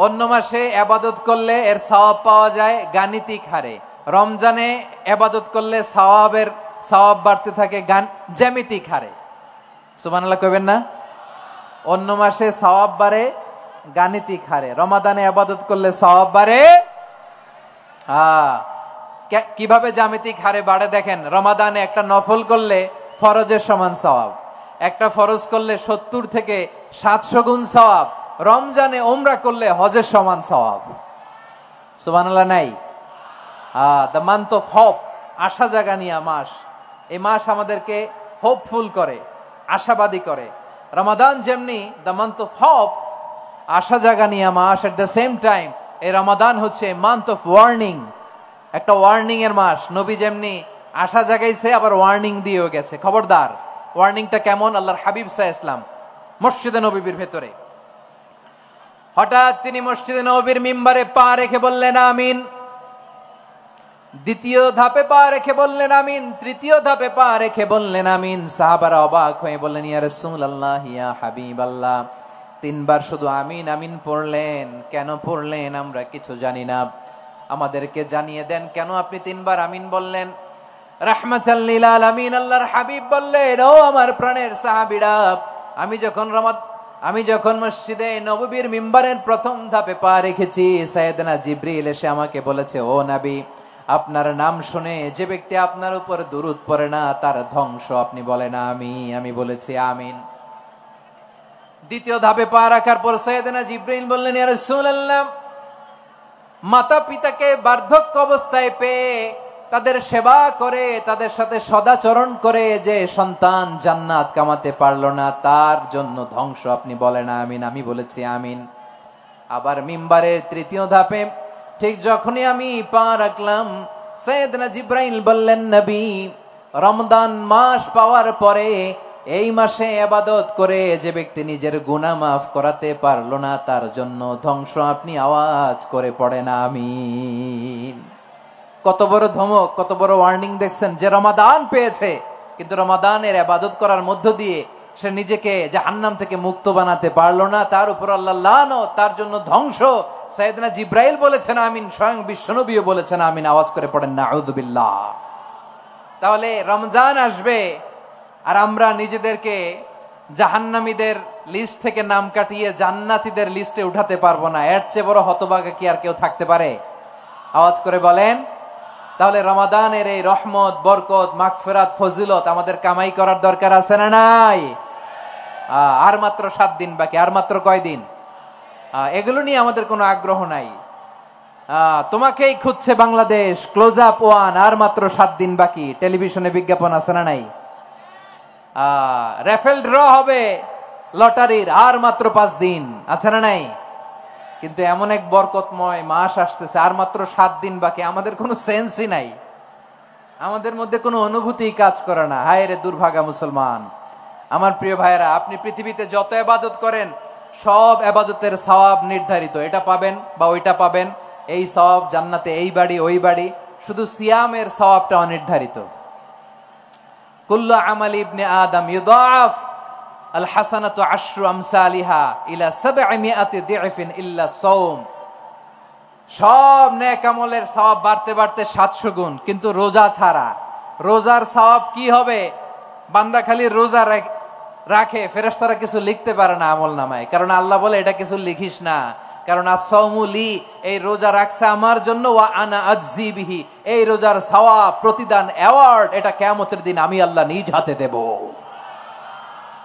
অন্য মাসে ইবাদত করলে এর সওয়াব পাওয়া যায় গাণিতিক হারে, রমজানে ইবাদত করলে সওয়াব বাড়তে থাকে জ্যামিতিক হারে। সুবহানাল্লাহ কইবেন না? অন্য মাসে সওয়াব বাড়ে গাণিতিক হারে, রমাদানে ইবাদত করলে সওয়াব বাড়ে কিভাবে জ্যামিতিক হারে বাড়ে দেখেন। রমাদানে একটা নফল করলে ফরজের সমান সওয়াব, একটা ফরজ করলে 70 থেকে 700 গুণ সওয়াব। রমজানে উমরা করলে হজের সমান সওয়াব। সুবহানাল্লাহ নাই? দ্য মান্থ অফ হোপ, আশা জাগানিয়া মাস। এই মাস আমাদেরকে হোপফুল করে, আশাবাদী করে। রমাদান যেমনি দ্য মান্থ অফ হোপ, আশা জাগানিয়া মাস, এট দ্য সেম টাইম এই রমাদান হচ্ছে মান্থ অফ ওয়ার্নিং, একটা ওয়ার্নিং এর মাস। নবী যেমনি আশা জাগাইছে, আবার ওয়ার্নিং দিয়েও গেছে, খবরদার। ওয়ার্নিংটা কেমন? আল্লাহর হাবিব সাল্লাল্লাহু আলাইহি ওয়াসাল্লাম মসজিদে নববীর ভেতরে, হঠাৎ তিনি মসজিদে নববীর মিম্বারে পা রেখে বললেন আমিন। দ্বিতীয় ধাপে পা রেখে বললেন আমিন, তৃতীয় ধাপে পা রেখে বললেন আমিন। সাহাবারা অবাক হয়ে বললেন, ইয়া রাসূলুল্লাহ, ইয়া হাবিবাল্লাহ, 3 বার শুধু আমিন আমিন পড়লেন, কেন পড়লেন আমরা কিছু জানি না, আমাদেরকে জানিয়ে দেন কেন আপনি 3 বার আমিন বললেন। রাহমাতাল লিল আলামিন আল্লাহর হাবিব বললেন, ও আমার প্রাণের সাহাবীরা, আমি যখন মসজিদে নববীর মিম্বারের প্রথম ধাপে পা রেখেছি, সাইয়েদনা জিবরিল এসে আমাকে বলেছে, ও নবী, আপনার নাম শুনে যে ব্যক্তি আপনার উপর দুরূদ পড়ে না তার ধ্বংস আপনি বলেন আমি বলেছি আমিন। দ্বিতীয় ধাপে পা রাখার পর সাইয়েদনা জিবরিল বললেন, ইয়া রাসূলুল্লাহ, মাতা পিতাকে বার্ধক্য অবস্থায় পেয়ে তাদের সেবা করে, তাদের সাথে সদাচরণ করে যে সন্তান জান্নাত কামাতে পারলো না, তার জন্য ধ্বংস আপনি বলেন আমিন। আমি বলেছি আমিন। আবার মিম্বারের তৃতীয় ধাপে ঠিক যখনই আমি পা রাখলাম, সাইয়েদনা জিব্রাইল বললেন, নবী, রমজান মাস পাওয়ার পরে এই মাসে ইবাদত করে যে ব্যক্তি নিজের গুনাহ মাফ করাতে পারলো না, তার জন্য ধ্বংস। আপনি আওয়াজ করে পড়েন আমিন। কত বড় ধমক, কত বড় ওয়ার্নিং দেখছেন, যে রমাদান পেয়েছে কিন্তু রমাদানের ইবাদত করার মধ্য দিয়ে সে নিজেকে জাহান্নাম থেকে মুক্ত বানাতে পারলো না, তার উপর আল্লাহ লানত, তার জন্য ধ্বংস। সাইয়েদনা জিব্রাইল বলেছেন আমিন, স্বয়ং বিশ্বনবীও বলেছেন আমিন। আওয়াজ করে পড়েন নাউযুবিল্লাহ। তাহলে রমজান আসবে আর আমরা নিজেদেরকে জাহান্নামীদের লিস্ট থেকে নাম কাটিয়ে জান্নাতীদের লিস্টে উঠাতে পারবো না। এর চেয়ে বড় হতভাগা কি আর কেউ থাকতে পারে? আওয়াজ করে বলেন। তাহলে রমাদানের এই রহমত, বরকত, মাগফিরাত, ফজিলত আমাদের কামাই করার দরকার আছে না নাই? আর মাত্র 7 দিন বাকি। আর মাত্র কয় দিন? এগুলো নিয়ে আমাদের কোনো আগ্রহ নাই। তোমাকেই খুঁজছে বাংলাদেশ, ক্লোজ আপ 1, আর মাত্র 7 দিন বাকি। টেলিভিশনে বিজ্ঞাপন আছে না নাই? রেফেল ড্র হবে লটারির, আর মাত্র 5 দিন, আছে না নাই? কিন্তু এমন এক বরকতময় মাস আসতেছে, আর মাত্র 7 দিন বাকি। আমাদের কোনো সেন্সই নাই, আমাদের মধ্যে কোনো অনুভূতি কাজ করে না। হায় রে দুর্ভাগা মুসলমান। আমার প্রিয় ভাইয়েরা, আপনি পৃথিবীতে যত ইবাদত করেন সব ইবাদতের সওয়াব নির্ধারিত। এটা পাবেন বা ওইটা পাবেন, এই সওয়াব জান্নাতে, এই বাড়ি ওই বাড়ি। শুধু সিয়ামের সওয়াবটা অনির্ধারিত। কুল্লু আমালি ইবনে আদম ইউদাফ আল হাসানাতু আশরু আমসালিহা ইলা 700 দি'ফিন ইল্লা সাওম। সব নেক আমলের সওয়াব বাড়তে বাড়তে 700 গুণ, কিন্তু রোজা ছাড়া। রোজার সওয়াব কি হবে? বান্দা খালি রোজা রাখে, ফেরেশতারা কিছু লিখতে পারে না আমল নামায়, কারণ আল্লাহ বলে এটা কিছু লিখিস না, কারণ as-সাওমু লি, এই রোজা রাখছে আমার জন্য, ওয়া আনা আজজি বিহি, এই রোজার সওয়াব, প্রতিদান, অ্যাওয়ার্ড, এটা কিয়ামতের দিন আমি আল্লাহ নিজ হাতে দেব,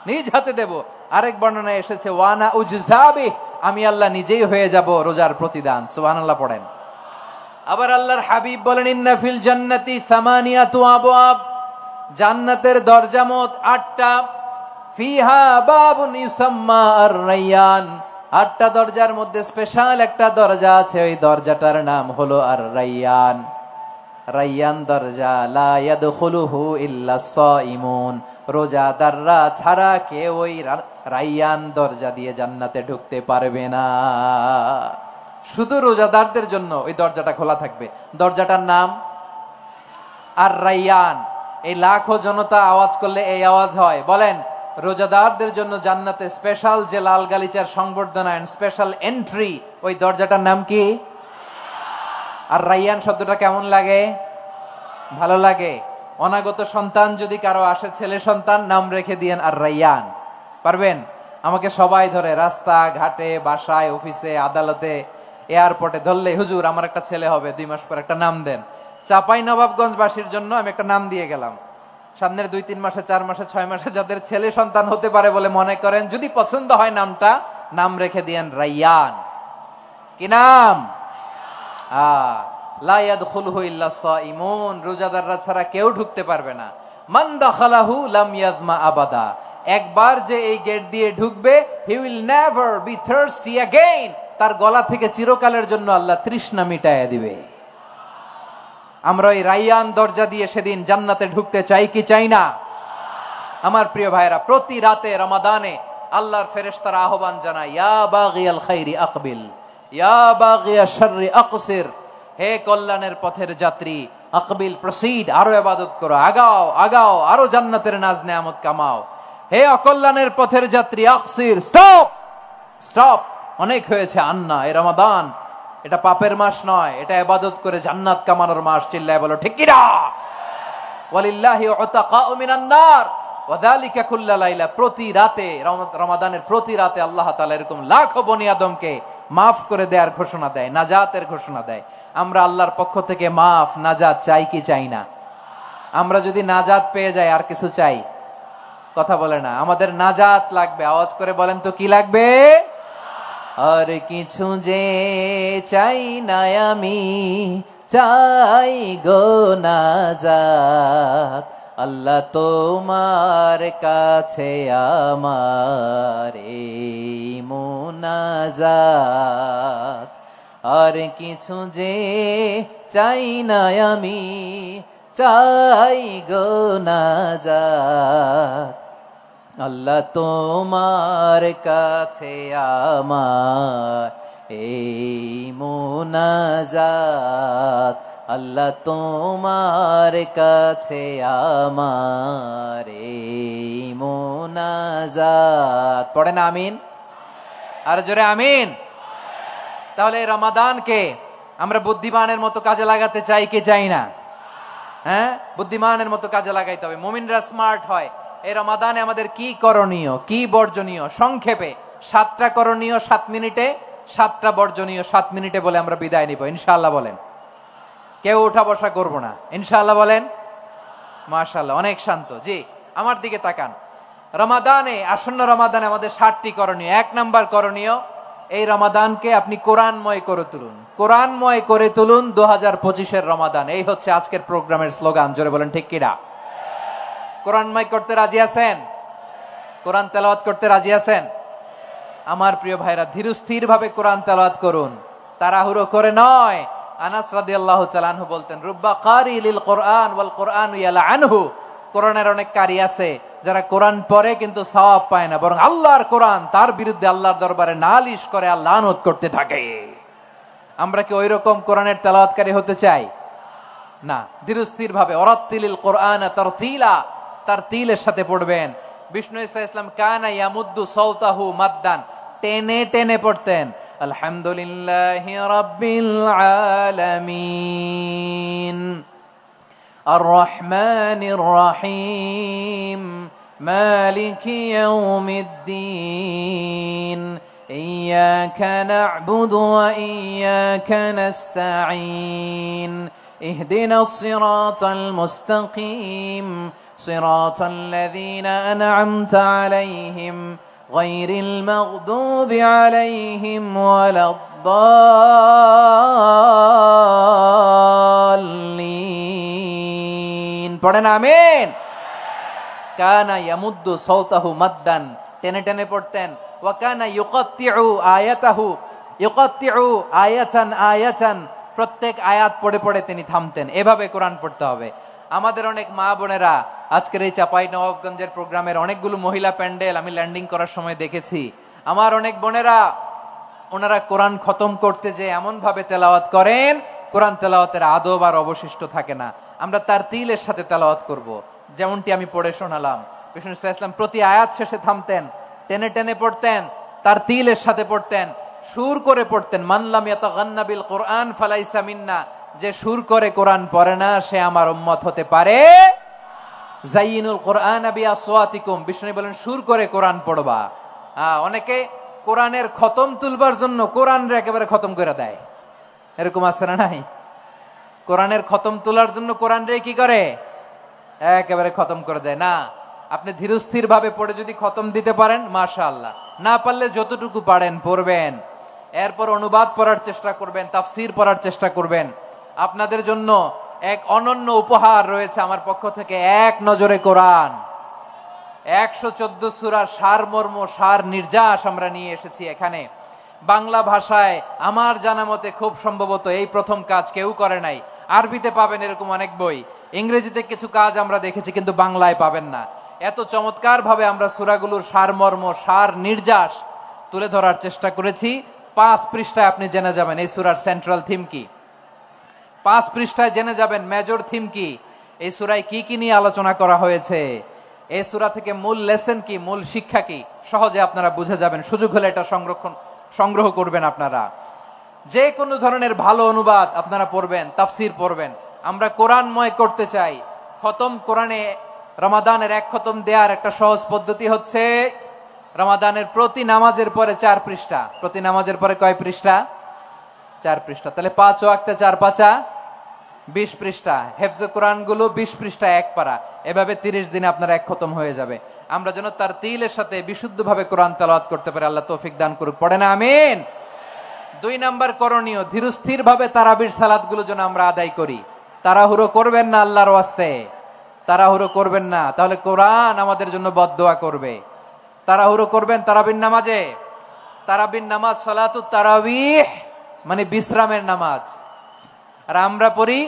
নিজ হাতে দেব। আরেক বর্ণনায় এসেছে ওয়া আনা উজজাবি, আমি আল্লাহ নিজেই হয়ে যাব রোজার প্রতিদান। সুবহানাল্লাহ পড়েন। আবার আল্লাহর হাবিব বলেন, ইন্না ফিল জান্নাতি 8 আবওয়াব, জান্নাতের দরজা মোট 8টা। ফিহা বাবুন ইউসাম্মা আর-রায়্যান, 8টা দরজার মধ্যে স্পেশাল একটা দরজা আছে, ওই দরজাটার নাম হলো আর-রায়্যান। রায়্যান দরজা, লা ইয়াদখুলুহু ইল্লা সাইমুন, রোজাদাররা ছাড়া কেউ ওই রায়্যান দরজা দিয়ে জান্নাতে ঢুকতে পারবে না। শুধু রোজাদারদের জন্য ওই দরজাটা খোলা থাকবে। দরজাটার নাম আর-রায়্যান। এই লাখো জনতা আওয়াজ করলে এই আওয়াজ হয়। বলেন, রোজাদারদের জন্য জান্নাতে স্পেশাল যে লাল গালিচার সংবর্ধনা এন্ড স্পেশাল এন্ট্রি, ওই দরজাটার নাম কি? আর রায়্যান শব্দটা কেমন লাগে? ভালো লাগে। অনাগত সন্তান যদি কারো আসে, ছেলে সন্তান, নাম রেখে দিয়েন আর রায়্যান। পারবেন? আমাকে সবাই ধরে রাস্তা ঘাটে, বাসায়, অফিসে, আদালতে, এয়ারপোর্টে ধরলে, হুজুর আমার একটা ছেলে হবে 2 মাস পর, একটা নাম দেন। চাঁপাইনবাবগঞ্জবাসীর জন্য আমি একটা নাম দিয়ে গেলাম। সামনের 2-3 মাসে, 4 মাসে, 6 মাসে যাদের ছেলে সন্তান হতে পারে বলে মনে করেন, যদি পছন্দ হয় নামটা, নাম রেখে দিয়েন রায়্যান। কি নাম? লা ইয়াদখুলুহু ইল্লা সাইমুন, রোজাদাররা ছাড়া কেউ ঢুকতে পারবে না। মান দাখালাহু লাম ইয়াযমা আবাদা, একবার যে এই গেট দিয়ে ঢুকবে, he will never be thirsty again, তার গলা থেকে চিরকালের জন্য আল্লাহ তৃষ্ণা মিটায়া দিবে। আমরা ওই রায়্যান দরজা দিয়ে সেদিন জান্নাতে ঢুকতে চাই কি চাই না? আমার প্রিয় ভাইরা, প্রতি রাতে রমাদানে আল্লাহর ফেরেশতারা আহ্বান জানায়, ইয়া বাগিয়াল খাইরি আকবিল, ইয়া বাগিয়াশ শাররি আকসির, হে কল্যাণের পথের যাত্রী, আকবিল, প্রসিড, আরো ইবাদত করো, আগাও আগাও, আরো জান্নাতের নাজ নেয়ামত কামাও। হে অকল্যাণের পথের যাত্রী, আকসির, স্টপ স্টপ, অনেক হয়েছে। আন্না, এ রমাদান এটা পাপের মাস নয়, এটা ইবাদত করে জান্নাত কামানোর মাস। চিল্লায় বলো ঠিক কি না? ওয়ালিল্লাহি উতাকাউ মিনান নার ওয়া যালিকা কুল্লা লাইলা, প্রতি রাতে, রমাদানের প্রতি রাতে আল্লাহ তাআলা এরকম লাখো বনি আদমকে মাফ করে দেওয়ার ঘোষণা দেয়, নাজাতের ঘোষণা দেয়। আমরা আল্লাহর পক্ষ থেকে মাফ, নাজাত চাই কি চাই না? আমরা যদি নাজাত পেয়ে যাই আর কিছু চাই? কথা বলে না। আমাদের নাজাত লাগবে। আওয়াজ করে বলেন তো কি লাগবে? আর কিছু যে চাই না আমি, চাই গো নাজাত, আল্লাহ তোমার কাছে আমার এই মুনাজাত, আর কিছু যে চাই না আমি, চাই গো নাজাত। আল্লাহ তোমার কাছে আমার এই মুনাজাত, আল্লাহ তোমার কাছে আমার এই মুনাজাত। পড়েন আমিন, আর জোরে আমিন। তাহলে রমাদানকে আমরা বুদ্ধিমানের মতো কাজে লাগাতে চাই কি চাই না? হ্যাঁ, বুদ্ধিমানের মতো কাজে লাগাইতে হবে, মুমিনরা স্মার্ট হয়। এই রমাদানে আমাদের কি করণীয়, কি বর্জনীয়, সংক্ষেপে 7টা করণীয় 7 মিনিটে, 7টা বর্জনীয় 7 মিনিটে বলে আমরা বিদায় নিব ইনশাআল্লাহ। বলেন, কেউ উঠা বসা করবো না ইনশাআল্লাহ। বলেন মাশাআল্লাহ, অনেক শান্ত। জি, আমার দিকে তাকান। রমাদানে, আসন্ন রমাদানে আমাদের 7টি করণীয়। 1 নাম্বার করণীয়, এই রমাদানকে আপনি কোরআনময় করে তুলুন, কোরআনময় করে তুলুন 2025-এর রমাদান। এই হচ্ছে আজকের প্রোগ্রামের স্লোগান। জোরে বলেন ঠিক কিনা? কোরআনময় করতে রাজি আছেন? কোরআন তেলাওয়াত করতে রাজি আছেন? আমার প্রিয় ভাইরা, ধীরস্থির ভাবে কোরআন তেলাওয়াত করুন, তাড়াহুড়ো করে নয়। আনাস রাদিয়াল্লাহু তাআলা আনহু বলতেন, রুব্বা কারি লিল কোরআন ওয়াল কোরআনু ইয়ালআনহু। কোরআনের অনেক কারি আছে যারা কোরআন পড়ে কিন্তু সওয়াব পায় না, বরং আল্লাহর কোরআন তার বিরুদ্ধে আল্লাহর দরবারে নালিশ করে আর লানত করতে থাকে। আমরা কি ওই রকম কোরআনের তেলাওয়াতকারী হতে চাই? না। ধীরস্থির ভাবে, ওরাত্তিলিল কোরআন তারতিলা, তারতিলের সাথে পড়বেন। বিষ্ণু ইসা ইসলাম কানা ইয়ামুদ্দু সাওতাহু মাদ্দান, টেনে টেনে পড়তেন। আলহামদুলিল্লাহি রাব্বিল আলামিন আর রহমানির রহিম মালিকি ইয়াউমিদ্দিন ইয়্যাকা না'বুদু ওয়া ইয়্যাকা নাস্তাঈন ইহদিনাস সিরাতাল মুস্তাকিম সিরাতাল লাযীনা আন'আমতা আলাইহিম গায়রিল মাগদুবি আলাইহিম ওয়ালাদ-দাল্লিন। পড়েন আমিন। কানা ইয়ামুদ্দু সাওতাহু মাদ্দান, টেনে টেনে পড়তেন। ওয়া কানা ইউকাত্তিউ আয়াতাহু, ইউকাত্তিউ আয়াতান আয়াতান, প্রত্যেক আয়াত পড়ে পড়ে তিনি থামতেন। এভাবে কোরআন পড়তে হবে। আমাদের অনেক মা বোনেরা আজকের এই চাঁপাইনবাবগঞ্জের প্রোগ্রামের অনেকগুলো মহিলা প্যান্ডেল আমি ল্যান্ডিং করার সময় দেখেছি। আমার অনেক বোনেরা, ওনারা কোরআন খতম করতে যে এমন ভাবে তেলাওয়াত করেন, কোরআন তেলাওয়াতের আদব আর অবশিষ্ট থাকে না। আমরা তারতিলের সাথে তেলাওয়াত করব, যেমনটি আমি পড়ে শোনালাম। বিষ্ণু ইসলাম প্রতি আয়াত শেষে থামতেন, টেনে টেনে পড়তেন, তারতিলের সাথে পড়তেন, সুর করে পড়তেন। মানলাম ইয়াতাগান্না বিল কোরআন ফালাইসা মিন্না, যে সুর করে কোরআন পড়ে না সে আমার উম্মত হতে পারে। জাইয়িনুল কোরআন বিআসওয়াতিকুম, বিষ্ণু বলেন সুর করে কোরআন পড়বা। অনেকে কোরআনের খতম তুলবার জন্য কোরআনরে একেবারে খতম করে দেয়, এরকম আছে না নাই? কোরআনের খতম তোলার জন্য কোরআনরে কি করে? একেবারে খতম করে দেয়। না, আপনি ধীরস্থির ভাবে পড়ে যদি খতম দিতে পারেন মাশাআল্লাহ, না পারলে যতটুকু পারেন পড়বেন। এরপর অনুবাদ পড়ার চেষ্টা করবেন, তাফসীর পড়ার চেষ্টা করবেন। আপনাদের জন্য এক অনন্য উপহার রয়েছে আমার পক্ষ থেকে, এক নজরে কোরআন। 114 সূরার সারমর্ম, সার নির্যাস আমরা নিয়ে এসেছি এখানে বাংলা ভাষায়। আমার জানা মতে খুব সম্ভবত এই প্রথম কাজ, কেউ করে নাই। আরবিতে পাবেন এরকম অনেক বই, ইংরেজিতে কিছু কাজ আমরা দেখেছি, কিন্তু বাংলায় পাবেন না। এত চমৎকার ভাবে আমরা সূরাগুলোর সারমর্ম, সার নির্যাস তুলে ধরার চেষ্টা করেছি। 5 পৃষ্ঠায় আপনি জেনে যাবেন এই সূরার সেন্ট্রাল থিম কি। 5 পৃষ্ঠায় জেনে যাবেন মেজর থিম কি, এই সূরায় কি কি নিয়ে আলোচনা করা হয়েছে, এই সূরা থেকে মূল লেসন কি, মূল শিক্ষা কি, সহজে আপনারা বুঝে যাবেন। সুযোগ হলে এটা সংগ্রহ করবেন। আপনারা যে কোনো ধরনের ভালো অনুবাদ আপনারা পড়বেন, তাফসীর পড়বেন। আমরা কোরআনময় করতে চাই। খতম কোরআনে রমাদানের 1 খতম দেওয়ার একটা সহজ পদ্ধতি হচ্ছে, রমাদানের প্রতি নামাজের পরে 4 পৃষ্ঠা। প্রতি নামাজের পরে কয় পৃষ্ঠা? 4 পৃষ্ঠা। তাহলে 5 ওয়াক্তে 4 পাঁচা 20 পৃষ্ঠা। হেফজে কোরআন গুলো 20 পৃষ্ঠা 1 পারা। এভাবে 30 দিনে আপনার 1 খতম হয়ে যাবে। আমরা যেন তারতিলের সাথে বিশুদ্ধভাবে কোরআন তেলাওয়াত করতে পারি, আল্লাহ তৌফিক দান করুক। পড়ে না আমিন। 2 নাম্বার করণীয়, ধীরস্থির ভাবে তারাবির সালাত গুলো যেন আমরা আদায় করি। তাড়াহুড়ো করবেন না আল্লাহর ওয়াস্তে। তাড়াহুড়ো করবেন না, তাহলে কোরআন আমাদের জন্য বদদোয়া করবে। তাড়াহুড়ো করবেন তারাবির নামাজে। তারাবির নামাজ সালাতুত তারাবিহ মানে বিশ্রামের নামাজ, আর আমরা পড়ি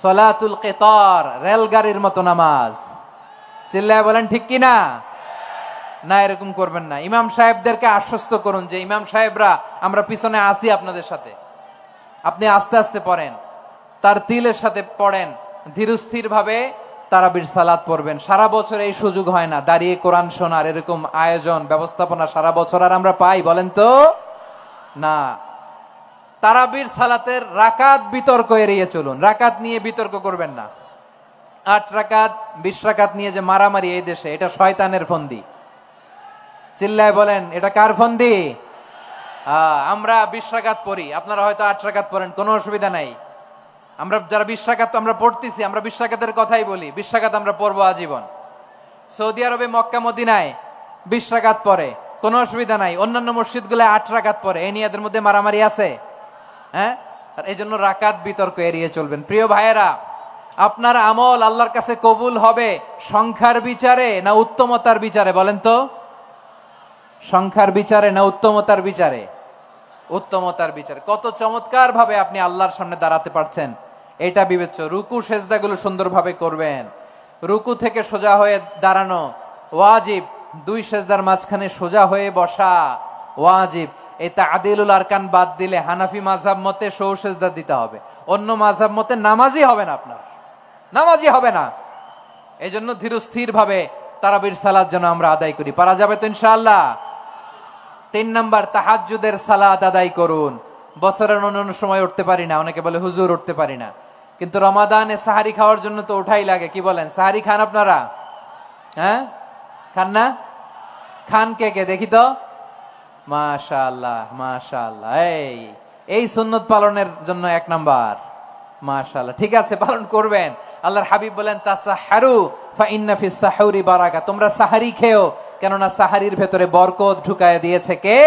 সালাতুল কিতার, রেলগাড়ির মতো নামাজ। চিল্লায় বলেন ঠিক কিনা? না, এরকম করবেন না। ইমাম সাহেবদেরকে আশ্বস্ত করুন যে ইমাম সাহেবরা আমরা পিছনে আসি আপনাদের সাথে, আপনি আস্তে আস্তে পড়েন, তার তিলের সাথে পড়েন, ধীরস্থির ভাবে তারাবির সালাত পড়বেন। সারা বছর এই সুযোগ হয় না, দাঁড়িয়ে কোরআন শোনার এরকম আয়োজন ব্যবস্থাপনা সারা বছর আর আমরা পাই বলেন তো না। তারাবির সালাতের রাকাত বিতর্ক এড়িয়ে চলুন, রাকাত নিয়ে বিতর্ক করবেন না। 8 রাকাত 20 রাকাত নিয়ে যে মারামারি এই দেশে, এটা শয়তানের ফন্দি। চিল্লায় বলেন এটা কার ফন্দি? আমরা 20 রাকাত পড়ি, আপনারা হয়তো 8 রাকাত পড়েন, কোনো অসুবিধা নাই। আমরা যারা 20 রাকাত আমরা পড়তেছি, আমরা 20 রাকাতের কথাই বলি, 20 রাকাত আমরা পড়বো আজীবন। সৌদি আরবে মক্কা মদিনায় 20 রাকাত পড়ে, কোনো অসুবিধা নাই। অন্যান্য মসজিদগুলো 8 রাকাত পড়ে, এই নিয়ে এদের মধ্যে মারামারি আছে? হ্যাঁ, আর এই জন্য রাকাত বিতর্ক এড়িয়ে চলবেন। প্রিয় ভাইয়েরা, আপনার আমল আল্লাহর কাছে কবুল হবে সংখ্যার বিচারে না উত্তমতার বিচারে বলেন তো? সংখ্যার বিচারে না উত্তমতার বিচারে? উত্তমতার বিচারে। কত চমৎকার ভাবে আপনি আল্লাহর সামনে দাঁড়াতে পারছেন এটা বিবেচ্য। রুকু সেজদাগুলো সুন্দরভাবে করবেন, রুকু থেকে সোজা হয়ে দাঁড়ানো ওয়াজিব, 2 সেজদার মাঝখানে সোজা হয়ে বসা ওয়াজিব। এই তাদিলুল আরকান বাদ দিলে হানাফি মাযহাব মতে সৌ সেজদা দিতে হবে, অন্য মাযহাব মতে নামাজই হবে না, আপনার নামাজই হবে না। এই জন্য ধীরস্থির ভাবে তারাবির সালাত যেন আমরা আদায় করি। পারা যাবে তো ইনশাআল্লাহ? 3 নাম্বার, তাহাজ্জুদের সালাত আদায় করুন। বছরের অন্যান্য সময় উঠতে পারি না, অনেকে বলে হুজুর উঠতে পারি না, কিন্তু রমাদানে সাহারি খাওয়ার জন্য তো ওঠাই লাগে। কি বলেন, সাহারি খান আপনারা? হ্যাঁ, খান না? খান কে কে দেখি তো? মাশাআল্লাহ মাশাআল্লাহ, এই সুন্নত পালনের জন্য 1 নাম্বার। মাশাআল্লাহ, ঠিক আছে, পালন করবেন। আল্লাহর হাবিব বলেন তাসাহহারু ফা ইন্না ফিস সাহুরি বারাকা, তোমরা সাহারি খেও, কেননা সাহারির ভেতরে বরকত ঢুকায় দিয়েছে কে?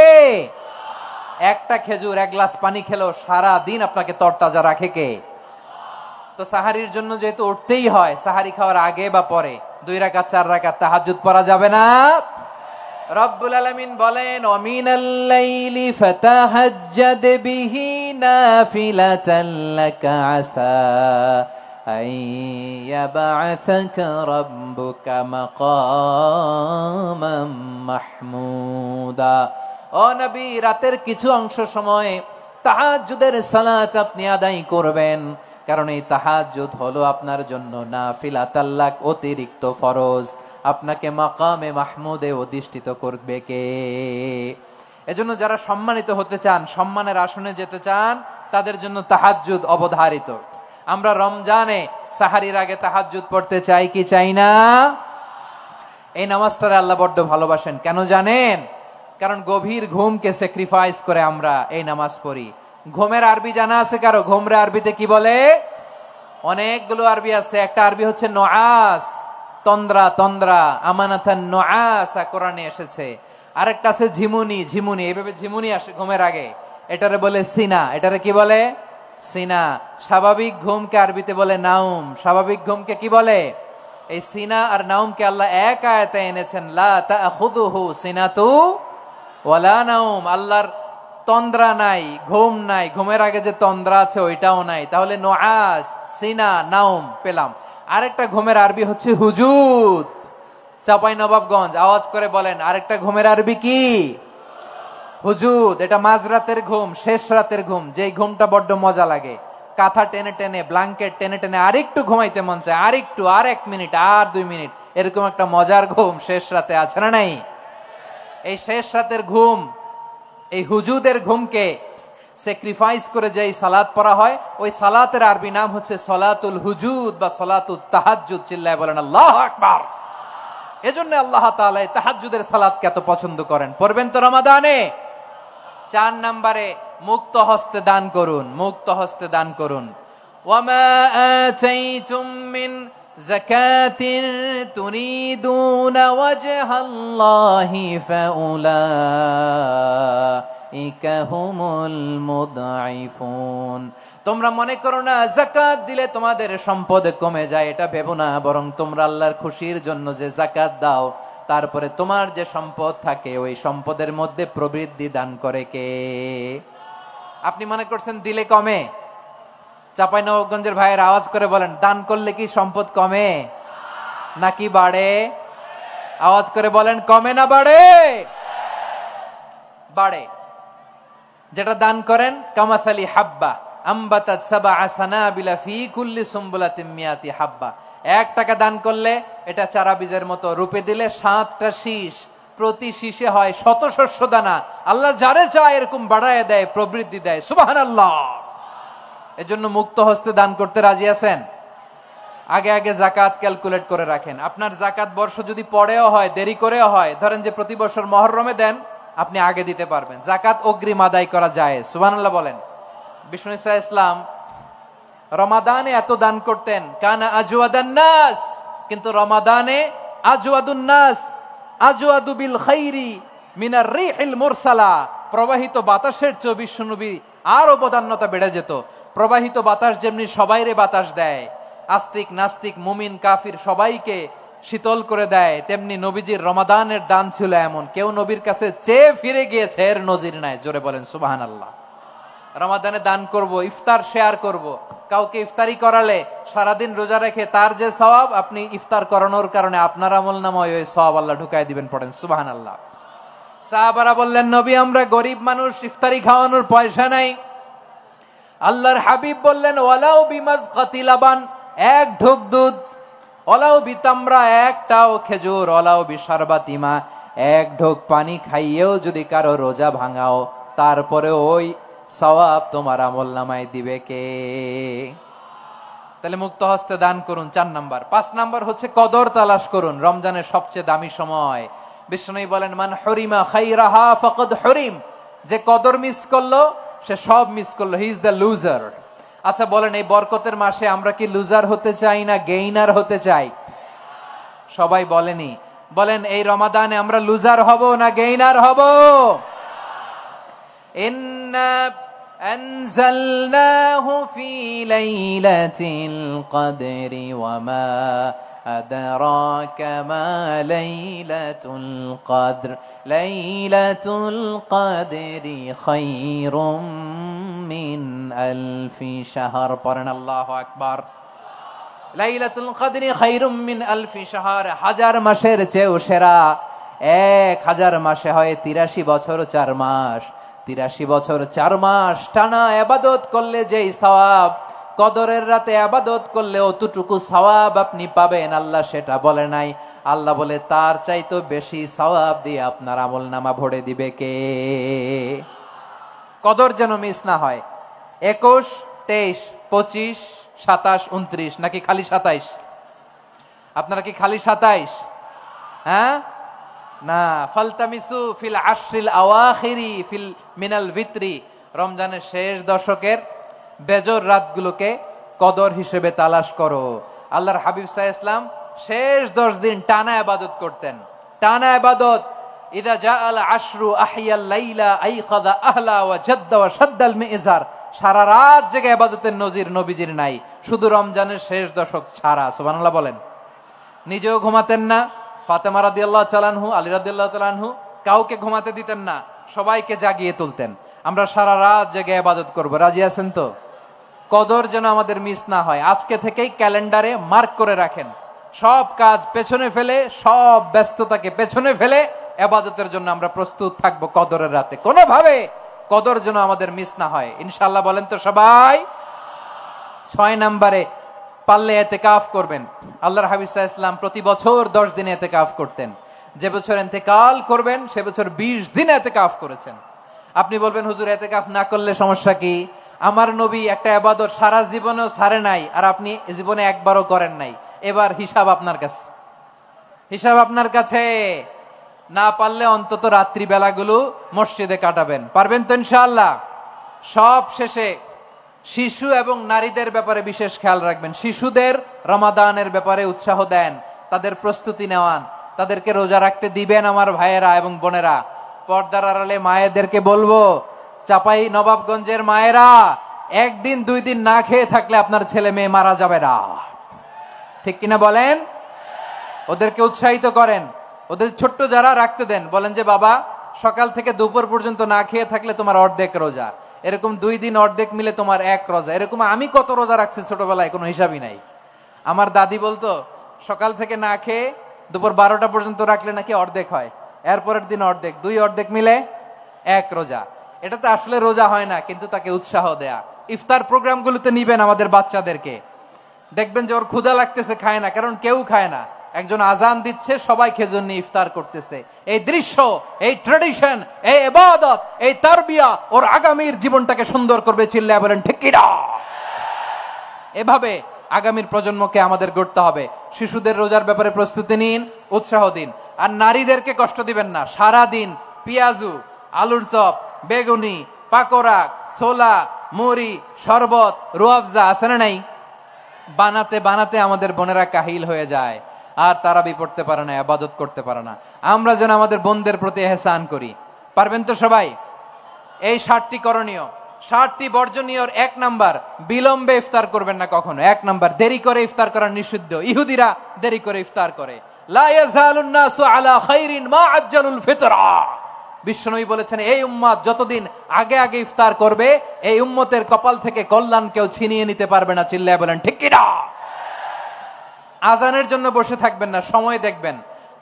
একটা খেজুর 1 গ্লাস পানি খেলো সারা দিন আপনাকে তরতাজা রাখে কে? তো সাহারির জন্য যেহেতু উঠতেই হয়, সাহারি খাওয়ার আগে বা পরে 2 রাকাত 4 রাকাত তাহাজ্জুদ পড়া যাবে না? রব্বুল আলামিন বলেন ওয়া মিনাল লাইলি ফাতাহাজ্জাদ বিহি নাফিলাতান লাকা আসা আইয়াবআসাকা রাব্বুকা মাকামাম মাহমুদা। ও নবী, রাতের কিছু অংশ সময় তাহাজ্জুদের সালাত আপনি আদায় করবেন, কারণ এই তাহাজ্জুদ হলো আপনার জন্য নাফিলাতাল লাক, অতিরিক্ত ফরজ। আপনাকে মাকামে মাহমুদে অধিষ্ঠিত করবে কে? এজন্য যারা সম্মানিত হতে চান, সম্মানের আসনে যেতে চান, তাদের জন্য তাহাজ্জুদ অবধারিত। আমরা রমজানে সাহারির আগে তাহাজ্জুদ পড়তে চাই কি চাই না? এই নামাজটারে আল্লাহ বড্ড ভালোবাসেন। কেন জানেন? কারণ গভীর ঘুমকে স্যাক্রিফাইস করে আমরা এই নামাজ পড়ি। ঘুমের আরবি জানা আছে কারো? ঘুমরে আরবিতে কি বলে? অনেকগুলো আরবি আছে। একটা আরবি হচ্ছে নুআস, তন্দ্রা, তন্দ্রা, আমানাতান নুআসা কোরআনে এসেছে। আরেকটা আছে ঝিমুনি, ঝিমুনি, এইভাবে ঝিমুনি আসে ঘুমের আগে, এটারে বলে সিনা। এটারে কি বলে? সিনা। স্বাভাবিক ঘুমকে আরবিতে বলে নাউম। স্বাভাবিক ঘুমকে কি বলে? এই সিনা আর নাউমকে আল্লাহ এক আয়াতে এনেছেন, লা তাখুযুহু সিনাতু ওয়ালা নাউম। আল্লাহর তন্দ্রা নাই, ঘুম নাই, ঘুমের আগে যে তন্দ্রা আছে ওইটাও নাই। তাহলে নুআস, সিনা, নাউম পেলাম। আরেকটা ঘুমের আরবি হচ্ছে হুজুদ। চাঁপাইনবাবগঞ্জ আওয়াজ করে বলেন, আরেকটা ঘুমের আরবি কি? হুজুদ। এটা মাঝরাতের ঘুম, শেষ রাতের ঘুম, যেই ঘুমটা বড্ড মজা লাগে। কাঁথা টেনে টেনে, ব্ল্যাঙ্কেট টেনে টেনে আরেকটু ঘুমাইতে মন চায়, আরেকটু, আর 1 মিনিট, আর 2 মিনিট, এরকম একটা মজার ঘুম শেষ রাতে আছে না নাই? এই শেষ রাতের ঘুম, এই হুজুদের ঘুমকে স্যাক্রিফাইস করে যে সালাত পড়া হয়, ওই সালাতের আরবি নাম হচ্ছে সলাতুল হুজুদ বা সলাতুত তাহাজ্জুদ। চিল্লায় বলেন আল্লাহু আকবার। এজন্য আল্লাহ তাআলা এই তাহাজ্জুদের সালাতকে এত পছন্দ করেন। পড়বেন তো রমাদানে? 4 নম্বরে মুক্ত হস্তে দান করুন, মুক্ত হস্তে দান করুন। ওয়ামা আতাইতুম মিন যাকাতিন তুরিদুনা ওয়াজহাল্লাহি ফাউলাইকা হুমুল মুদঈফুন। তোমরা মনে করো না যাকাত দিলে তোমাদের সম্পদ কমে যায়, এটা ভেবো না, বরং তোমরা আল্লাহর খুশির জন্য যে যাকাত দাও, তারপরে তোমার যে সম্পদ থাকে ওই সম্পদের মধ্যে প্রবৃদ্ধি দান করে কে? আপনি মনে করছেন দিলে কমে? চাঁপাইনবাবগঞ্জের ভাইয়ের আওয়াজ করে বলেন, দান করলে কি সম্পদ কমে নাকি বাড়ে? আওয়াজ করে বলেন, কমে না বাড়ে? বাড়ে। যেটা দান করেন, কামাসালি হাব্বা আম্বাতাত সাবআ সানাবিলা ফি কুল্লি সুমবুলাতিন মিয়াতি হাব্বা। 1 টাকা দান করলে এটা চারা বীজের মতো, রূপে দিলে 7টা শীষ, প্রতি শীষে হয় 100 শস্য দানা। আল্লাহ যারে চায় এরকম বাড়ায় দেয়, প্রবৃদ্ধি দেয়। সুবহানাল্লাহ। এজন্য মুক্ত হস্তে দান করতে রাজি আছেন? আগে আগে জাকাত ক্যালকুলেট করে রাখেন। আপনার জাকাত বর্ষ যদি পরেও হয়, দেরি করেও হয়, ধরেন যে প্রতি বছর মুহররমে দেন, আপনি আগে দিতে পারবেন। জাকাত অগ্রিম আদায় করা যায়। সুবহানাল্লাহ বলেন। বিষ্ণু ইসা ইসলাম রমাদানে এত দান করতেন, কানা আজওয়াদান নাস, কিন্তু রমাদানে আজওয়াদুন নাস আজওয়াদু বিল খাইরি মিনার রিহিল মুরসালা। প্রবাহিত বাতাসের চেয়ে বিশ্বনবী আরো বদান্যতা বেড়ে যেত। প্রবাহিত বাতাস যেমনি সবাইরে বাতাস দেয়, আস্তিক নাস্তিক মুমিন কাফির সবাইকে শীতল করে দেয়, তেমনি নবীজির রমাদানের দান ছিল এমন, কেউ নবীর কাছে চেয়ে ফিরে গিয়েছে এর নজির নাই। জোরে বলেন সুবহানাল্লাহ। রমাদানে দান করব, ইফতার শেয়ার করব। কাউকে ইফতারি করালে সারাদিন রোজা রেখে তার যে সওয়াব, আপনি ইফতার করানোর কারণে আপনার আমলনামায় ওই সওয়াব আল্লাহ ঢুকায় দিবেন। পড়েন সুবহানাল্লাহ। সাহাবারা বললেন, নবী আমরা গরিব মানুষ, ইফতারি খাওয়ানোর পয়সা নাই। আল্লাহর হাবিব বললেন, ওয়ালাউ বিমাজকাতি লাবান, 1 ঢোক দুধ, ওয়ালাউ বিতামরা, 1টাও খেজুর, ওয়ালাউ বিশারবাতিমা, 1 ঢোক পানি খাইয়েও যদি কারো রোজা ভাঙাও, তারপরে ওই সওয়াব তোমার আমলনামায় দিবে কে? তাহলে মুক্ত হস্তে দান করুন, 4 নাম্বার। 5 নাম্বার হচ্ছে কদর তালাশ করুন। রমজানের সবচেয়ে দামি সময়। বিষ্ণু বলেন, মান হরিমা খাইরাহা ফাকাদ হরিম, যে কদর মিস করলো সে সব মিস করলো, হি ইজ দ্য লুজার। আচ্ছা বলেন, এই বরকতের মাসে আমরা কি লুজার হতে চাই না গেইনার হতে চাই? সবাই বলেনি, বলেন এই রমাদানে আমরা লুজার হব না গেইনার হব? ইন্না আনজালনাহু ফি লাইলাতিল কদরি ওয়া মা আদরাকা মা লাইলাতুল কদর লাইলাতুল কদরি খায়রুম মিন আলফি শাহর। পড়েন আল্লাহু আকবার। লাইলাতুল কদরি খায়রুম মিন আলফি শাহর, 1000 মাসের চেয়েও সেরা। 1000 মাসে হয় 83 বছর 4 মাস। 83 বছর 4 মাস টানা ইবাদত করলে যেই সওয়াব, কদরের রাতে ইবাদত করলে অতটুকু সওয়াব আপনি পাবেন, আল্লাহ সেটা বলে নাই। আল্লাহ বলে তার চাইতে বেশি সওয়াব দিয়ে আপনার আমলনামা ভরে দিবে কে? কদর যেন মিস না হয়। 21, 23, 25, 27, 29 নাকি খালি 27? আপনারা কি খালি 27? হ্যাঁ না, ফালতামিসু ফিল আশরিল আওয়াখিরি ফিল মিনাল ভিতরি, রমজানের শেষ দশকের বেজর রাতগুলোকে কদর হিসেবে তালাশ করো। আল্লাহর হাবিব সাল্লাল্লাহু আলাইহি ওয়াসাল্লাম শেষ 10 দিন টানা ইবাদত করতেন, টানা ইবাদত। ইদা জাআল আশরু আহিয়াল লাইলা আইকাযা আহলা ওয়া জাদ্দা ওয়া শাদ্দাল মিজার। সারা রাত জেগে ইবাদতের নজির নবীজির নাই, শুধু রমজানের শেষ দশক ছাড়া। সুবহানাল্লাহ বলেন। নিজেও ঘুমাতেন না। ফাতেমা রাদিয়াল্লাহু তাআলা আনহু, আলী রাদিয়াল্লাহু তাআলা আনহু কাউকে ঘুমাতে দিতেন না, সবাইকে জাগিয়ে তুলতেন। আমরা সারা রাত জেগে ইবাদত করব। রাজি আছেন তো? কদর যেন আমাদের মিস না হয়। আজকে থেকেই ক্যালেন্ডারে মার্ক করে রাখেন। সব কাজ পেছনে ফেলে, সব ব্যস্ততাকে পেছনে ফেলে ইবাদতের জন্য আমরা প্রস্তুত থাকবো কদরের রাতে। কোনোভাবে কদর যেন আমাদের মিস না হয়, ইনশাআল্লাহ। বলেন তো সবাই। 6 নম্বরে পারলে ইতিকাফ করবেন। আল্লাহর হাবিব সাল্লাল্লাহু আলাইহি ওয়াসাল্লাম প্রতি বছর 10 দিন ইতিকাফ করতেন। যে বছর ইন্তেকাল করবেন সে বছর 20 দিন ইতিকাফ করেছেন। আপনি বলবেন, হুজুর ইতিকাফ না করলে সমস্যা কি? আমার নবী একটা ইবাদত সারা জীবনেও ছাড়ে নাই, আর আপনি জীবনে একবারও করেন নাই। এবার হিসাব আপনার কাছে, হিসাব আপনার কাছে। না পারলে অন্তত রাত্রি বেলাগুলো মসজিদে কাটাবেন। পারবেন তো ইনশাআল্লাহ? সব শেষে শিশু এবং নারীদের ব্যাপারে বিশেষ খেয়াল রাখবেন। শিশুদের রমাদানের ব্যাপারে উৎসাহ দেন, তাদের প্রস্তুতি নেওয়ান, তাদেরকে রোজা রাখতে দিবেন। আমার ভাইয়েরা এবং বোনেরা, পর্দার আড়ালে মায়েদেরকে বলবো, চাপাই নবাবগঞ্জের মায়েরা, একদিন 2 দিন না খেয়ে থাকলে আপনার ছেলে মেয়ে মারা যাবে না, ঠিক কিনা বলেন? ওদেরকে উৎসাহিত করেন, ওদের ছোট্ট যারা রাখতে দেন, বলেন যে বাবা সকাল থেকে দুপুর পর্যন্ত না খেয়ে থাকলে তোমার অর্ধেক রোজা, এরকম 2 দিন অর্ধেক মিলে তোমার 1 রোজা। এরকম আমি কত রোজা রাখছি ছোটবেলায় কোনো হিসাবই নাই। আমার দাদি বলতো সকাল থেকে না খেয়ে দুপুর 12টা পর্যন্ত রাখলে নাকি অর্ধেক হয়, এরপরের দিন অর্ধেক, 2 অর্ধেক মিলে 1 রোজা। এটা তো আসলে রোজা হয় না, কিন্তু তাকে উৎসাহ দেয়া। ইফতার প্রোগ্রামগুলোতে নিবেন আমাদের বাচ্চাদেরকে, দেখবেন যে ওর ক্ষুধা লাগতেছে, খায় না, কারণ কেউ খায় না, একজন আজান দিচ্ছে, সবাই খেজুর নিয়ে ইফতার করতেছে। এই দৃশ্য, এই ট্রেডিশন, এই ইবাদত, এই তারবিয়া ওর আগামীর জীবনটাকে সুন্দর করবে। চিল্লায় বলেন ঠিক কি না? এভাবে আগামীর প্রজন্মকে আমাদের গড়তে হবে। শিশুদের রোজার ব্যাপারে প্রস্তুতি নিন, উৎসাহ দিন। আর নারীদেরকে কষ্ট দিবেন না। সারা দিন পেঁয়াজু, আলুর চপ, বেগুনি, পাকোড়া, ছোলা, মুড়ি, শরবত, রুয়াবজা আছে না নাই, বানাতে বানাতে আমাদের বোনেরা কাহিল হয়ে যায়, আর তারাবি পড়তে পারে না, ইবাদত করতে পারে না। আমরা যেন আমাদের বোনদের প্রতি ইহসান করি। পারবেন তো সবাই? এই 7টি করণীয়, 7টি বর্জনীয়। 1 নাম্বার, বিলম্বে ইফতার করবেন না কখনো। 1 নাম্বার, দেরি করে ইফতার করা নিষিদ্ধ। ইহুদিরা দেরি করে ইফতার করে। লা ইয়াজালুন নাসু আলা খাইরিন মা আজ্জালুল ফিতরা। বিশ্বনবী বলেছেন এই উম্মত যতদিন আগে আগে ইফতার করবে, এই উম্মতের কপাল থেকে কল্যাণ কেউ ছিনিয়ে নিতে পারবে না। চিল্লায় বলেন ঠিক কি না? আজানের জন্য বসে থাকবেন না, সময় দেখবেন।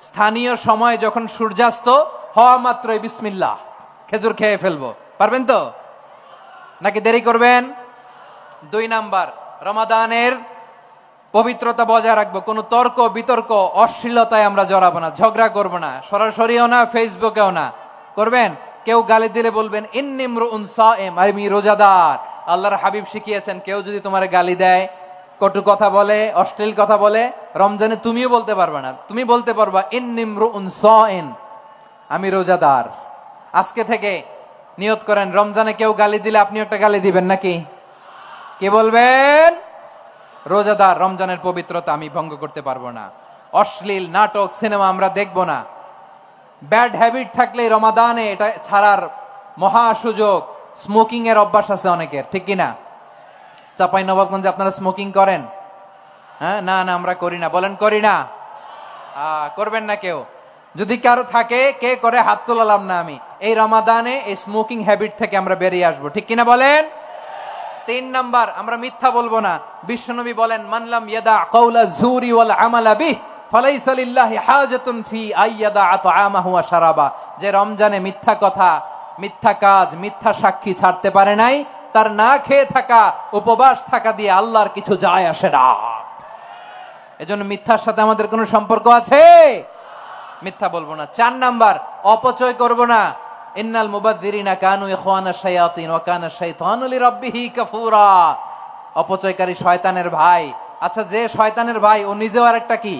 স্থানীয় সময় যখন সূর্যাস্ত হওয়া মাত্রই বিসমিল্লাহ, খেজুর খেয়ে ফেলবো। পারবেন তো নাকি দেরি করবেন? 2 নাম্বার, রমাদানের পবিত্রতা বজায় রাখবো। কোনো তর্ক বিতর্ক অশ্লীলতায় আমরা জড়াবো না, ঝগড়া করবো না, সরাসরিও না, ফেসবুকেও না। করবেন কেউ গালি দিলে বলবেন ইন্নিমরুন সায়েম, আমি রোজাদার। আল্লাহর হাবিব শিখিয়েছেন কেউ যদি তোমার গালি দেয়, কটু কথা বলে, অশ্লীল কথা বলে, রমজানে তুমিও বলতে পারবে না, তুমি বলতে পারবা ইন্নিমরুন সায়েম, আমি রোজাদার। আজকে থেকে নিয়ত করেন, রমজানে কেউ গালি দিলে আপনি একটা গালি দিবেন নাকি? কে বলবেন? রোজাদার, রমজানের পবিত্রতা আমি ভঙ্গ করতে পারবো না। অশ্লীল নাটক, সিনেমা আমরা দেখবো না। ব্যাড হ্যাবিট থাকলে রমাদানে এটা ছাড়ার মহা সুযোগ। স্মোকিং এর অভ্যাস আছে অনেকের, ঠিক কিনা? চাঁপাইনবাবগঞ্জে আপনারা স্মোকিং করেন? হ্যাঁ, না না আমরা করি না। বলেন করি না? করবেন না কেউ? যদি কারো থাকে, কে করে হাত তোলালাম না আমি। এই রমাদানে এই স্মোকিং হ্যাবিট থেকে আমরা বেরিয়ে আসবো, ঠিক কিনা বলেন? 3 নাম্বার, আমরা মিথ্যা বলবো না। বিশ্বনবী বলেন মানলাম ইয়াদা কাওলা যুরি ওয়াল আমালা বিহি ফালাইসা লিল্লাহি হাজাতুন ফি আইয়াদা আতআমাহু ওয়া শারাবা। যে রমজানে মিথ্যা কথা, মিথ্যা কাজ, মিথ্যা সাক্ষী ছাড়তে পারে নাই, তার না খেয়ে থাকা, উপবাস থাকা দিয়ে আল্লাহর কিছু যায় আসে না। এজন্য মিথ্যার সাথে আমাদের কোনো সম্পর্ক আছে? মিথ্যা বলবো না। 4 নাম্বার, অপচয় করব না। ইন্নাল মুবাযযিরিনা কানু ইখওয়ানা শায়াতিন ওয়া কানা শাইতানু লিরাব্বিহি কাফুরা। অপচয়কারী শয়তানের ভাই। আচ্ছা, যে শয়তানের ভাই ও নিজেও আরেকটা কি?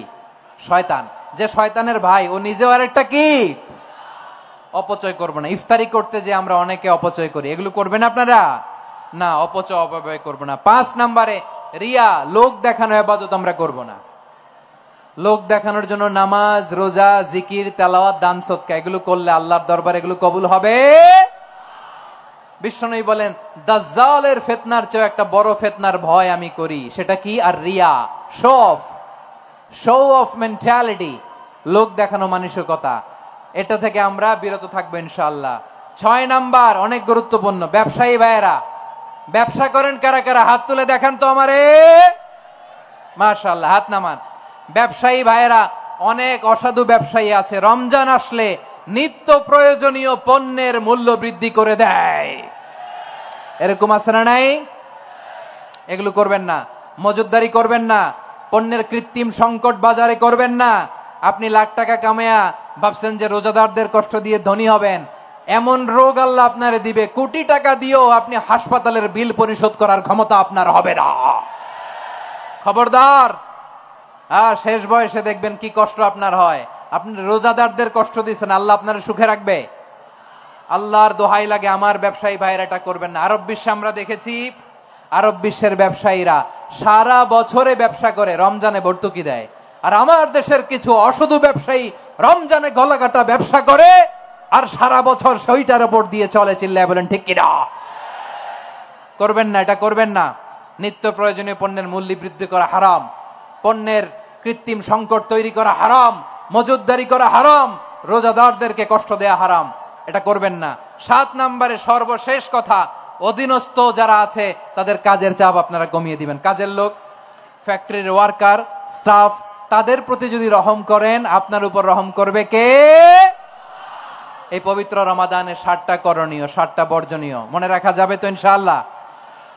শয়তান। যে শয়তানের ভাই ও নিজেও আরেকটা কি? অপচয় করব না। ইফতারি করতে যে আমরা অনেকে অপচয় করি, এগুলো করবেন আপনারা না। অপচয় অপব্যয় করব না। 5 নাম্বারে, রিয়া, লোক দেখানো ইবাদত আমরা করব না। লোক দেখানোর জন্য নামাজ, রোজা, জিকির, তেলাওয়াত, দান সদকা এগুলো করলে আল্লাহর দরবারে এগুলো কবুল হবে। বিশ্বনবী বলেন দাজ্জালের ফিতনার চেয়ে একটা বড় ফিতনার ভয় আমি করি, সেটা কি? আর রিয়া, শো অফ মেন্টালিটি, লোক দেখানো মানসিকতা। এটা থেকে আমরা বিরত থাকবো ইনশাআল্লাহ। 6 নাম্বার, অনেক গুরুত্বপূর্ণ। ব্যবসায়ী ভাইয়েরা, ব্যবসা করেন কারা কারা? হাত তুলে দেখান তো আমারে। মাশাআল্লাহ, হাত নামান। ব্যবসায়ী ভাইয়েরা, অনেক অসাধু ব্যবসায়ী আছে, রমজান আসলে নিত্য প্রয়োজনীয় পণ্যের মূল্য বৃদ্ধি করে দেয়। এরকম আছে না নাই? এগুলো করবেন না। মজুদদারি করবেন না। পণ্যের কৃত্রিম সংকট বাজারে করবেন না। আপনি লাখ টাকা কামায়া ভাবছেন যে রোজাদারদের কষ্ট দিয়ে ধনী হবেন। এমন রোগ আল্লাহ আপনারে দিবে, কোটি টাকা দিয়েও আপনি হাসপাতালের বিল পরিশোধ করার ক্ষমতা আপনার হবে না। খবরদার। শেষ বয়সে দেখবেন কি কষ্ট আপনার হয়। আপনি রোজাদারদের কষ্ট দিচ্ছেন, আল্লাহ আপনার সুখে রাখবে? আল্লাহর দোহাই লাগে, আমার ব্যবসায়ী ভাইয়েরা এটা করবেন না। আরব বিশ্বে আমরা দেখেছি, আরব বিশ্বের ব্যবসায়ীরা সারা বছরে ব্যবসা করে, রমজানে ভর্তুকি দেয়। আর আমার দেশের কিছু অসাধু ব্যবসায়ী রমজানে গলাকাটা ব্যবসা করে আর সারা বছর সেইটার উপর দিয়ে চলে। চিল্লায় বলেন ঠিক কিনা? করবেন না, এটা করবেন না। নিত্য প্রয়োজনীয় পণ্যের মূল্য বৃদ্ধি করা হারাম, পণ্যের কৃত্রিম সংকট তৈরি করা হারাম, মজুতদারি করা হারাম, রোজাদারদেরকে কষ্ট দেয়া হারাম, এটা করবেন না। 7 নম্বরে সর্বশেষ কথা, অধীনস্থ যারা আছে তাদের কাজের চাপ আপনারা কমিয়ে দিবেন। কাজের লোক, ফ্যাক্টরির ওয়ার্কার, স্টাফ, তাদের প্রতি যদি রহম করেন, আপনার উপর রহম করবে কে? এই পবিত্র রমাদানে 7টা করণীয়, 7টা বর্জনীয় মনে রাখা যাবে তো ইনশাআল্লাহ?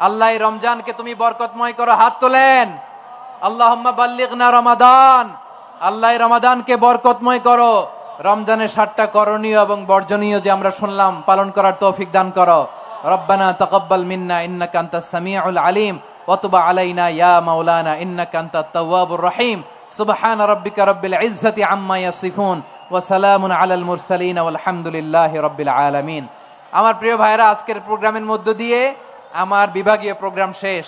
আল্লাহ এই রমজানকে তুমি বরকতময় করো, হাত তোলেন। আল্লাহুম্মা বাল্লিগনা রমাদান, আল্লাহ এই রমাদানকে বরকতময় করো। রমজানের 7টা করণীয় এবং বর্জনীয় যে আমরা শুনলাম, পালন করার তৌফিক দান করো। রব্বানা তাকাব্বাল মিন্না ইন্নাকা আনতাস সামিউল আলিম ওয়া তুব আলাইনা ইয়া মাওলানা ইন্নাকা আনতাত তাওয়াবুর রহিম। সুবহানা রাব্বিকা রাব্বিল ইজ্জাতি আম্মা ইয়াসিফুন ওয়া সালামুন আলাল মুরসালিন ওয়ালহামদুলিল্লাহি রাব্বিল আলামিন। আমার প্রিয় ভাইরা, আজকের প্রোগ্রামের মধ্য দিয়ে আমার বিভাগীয় প্রোগ্রাম শেষ।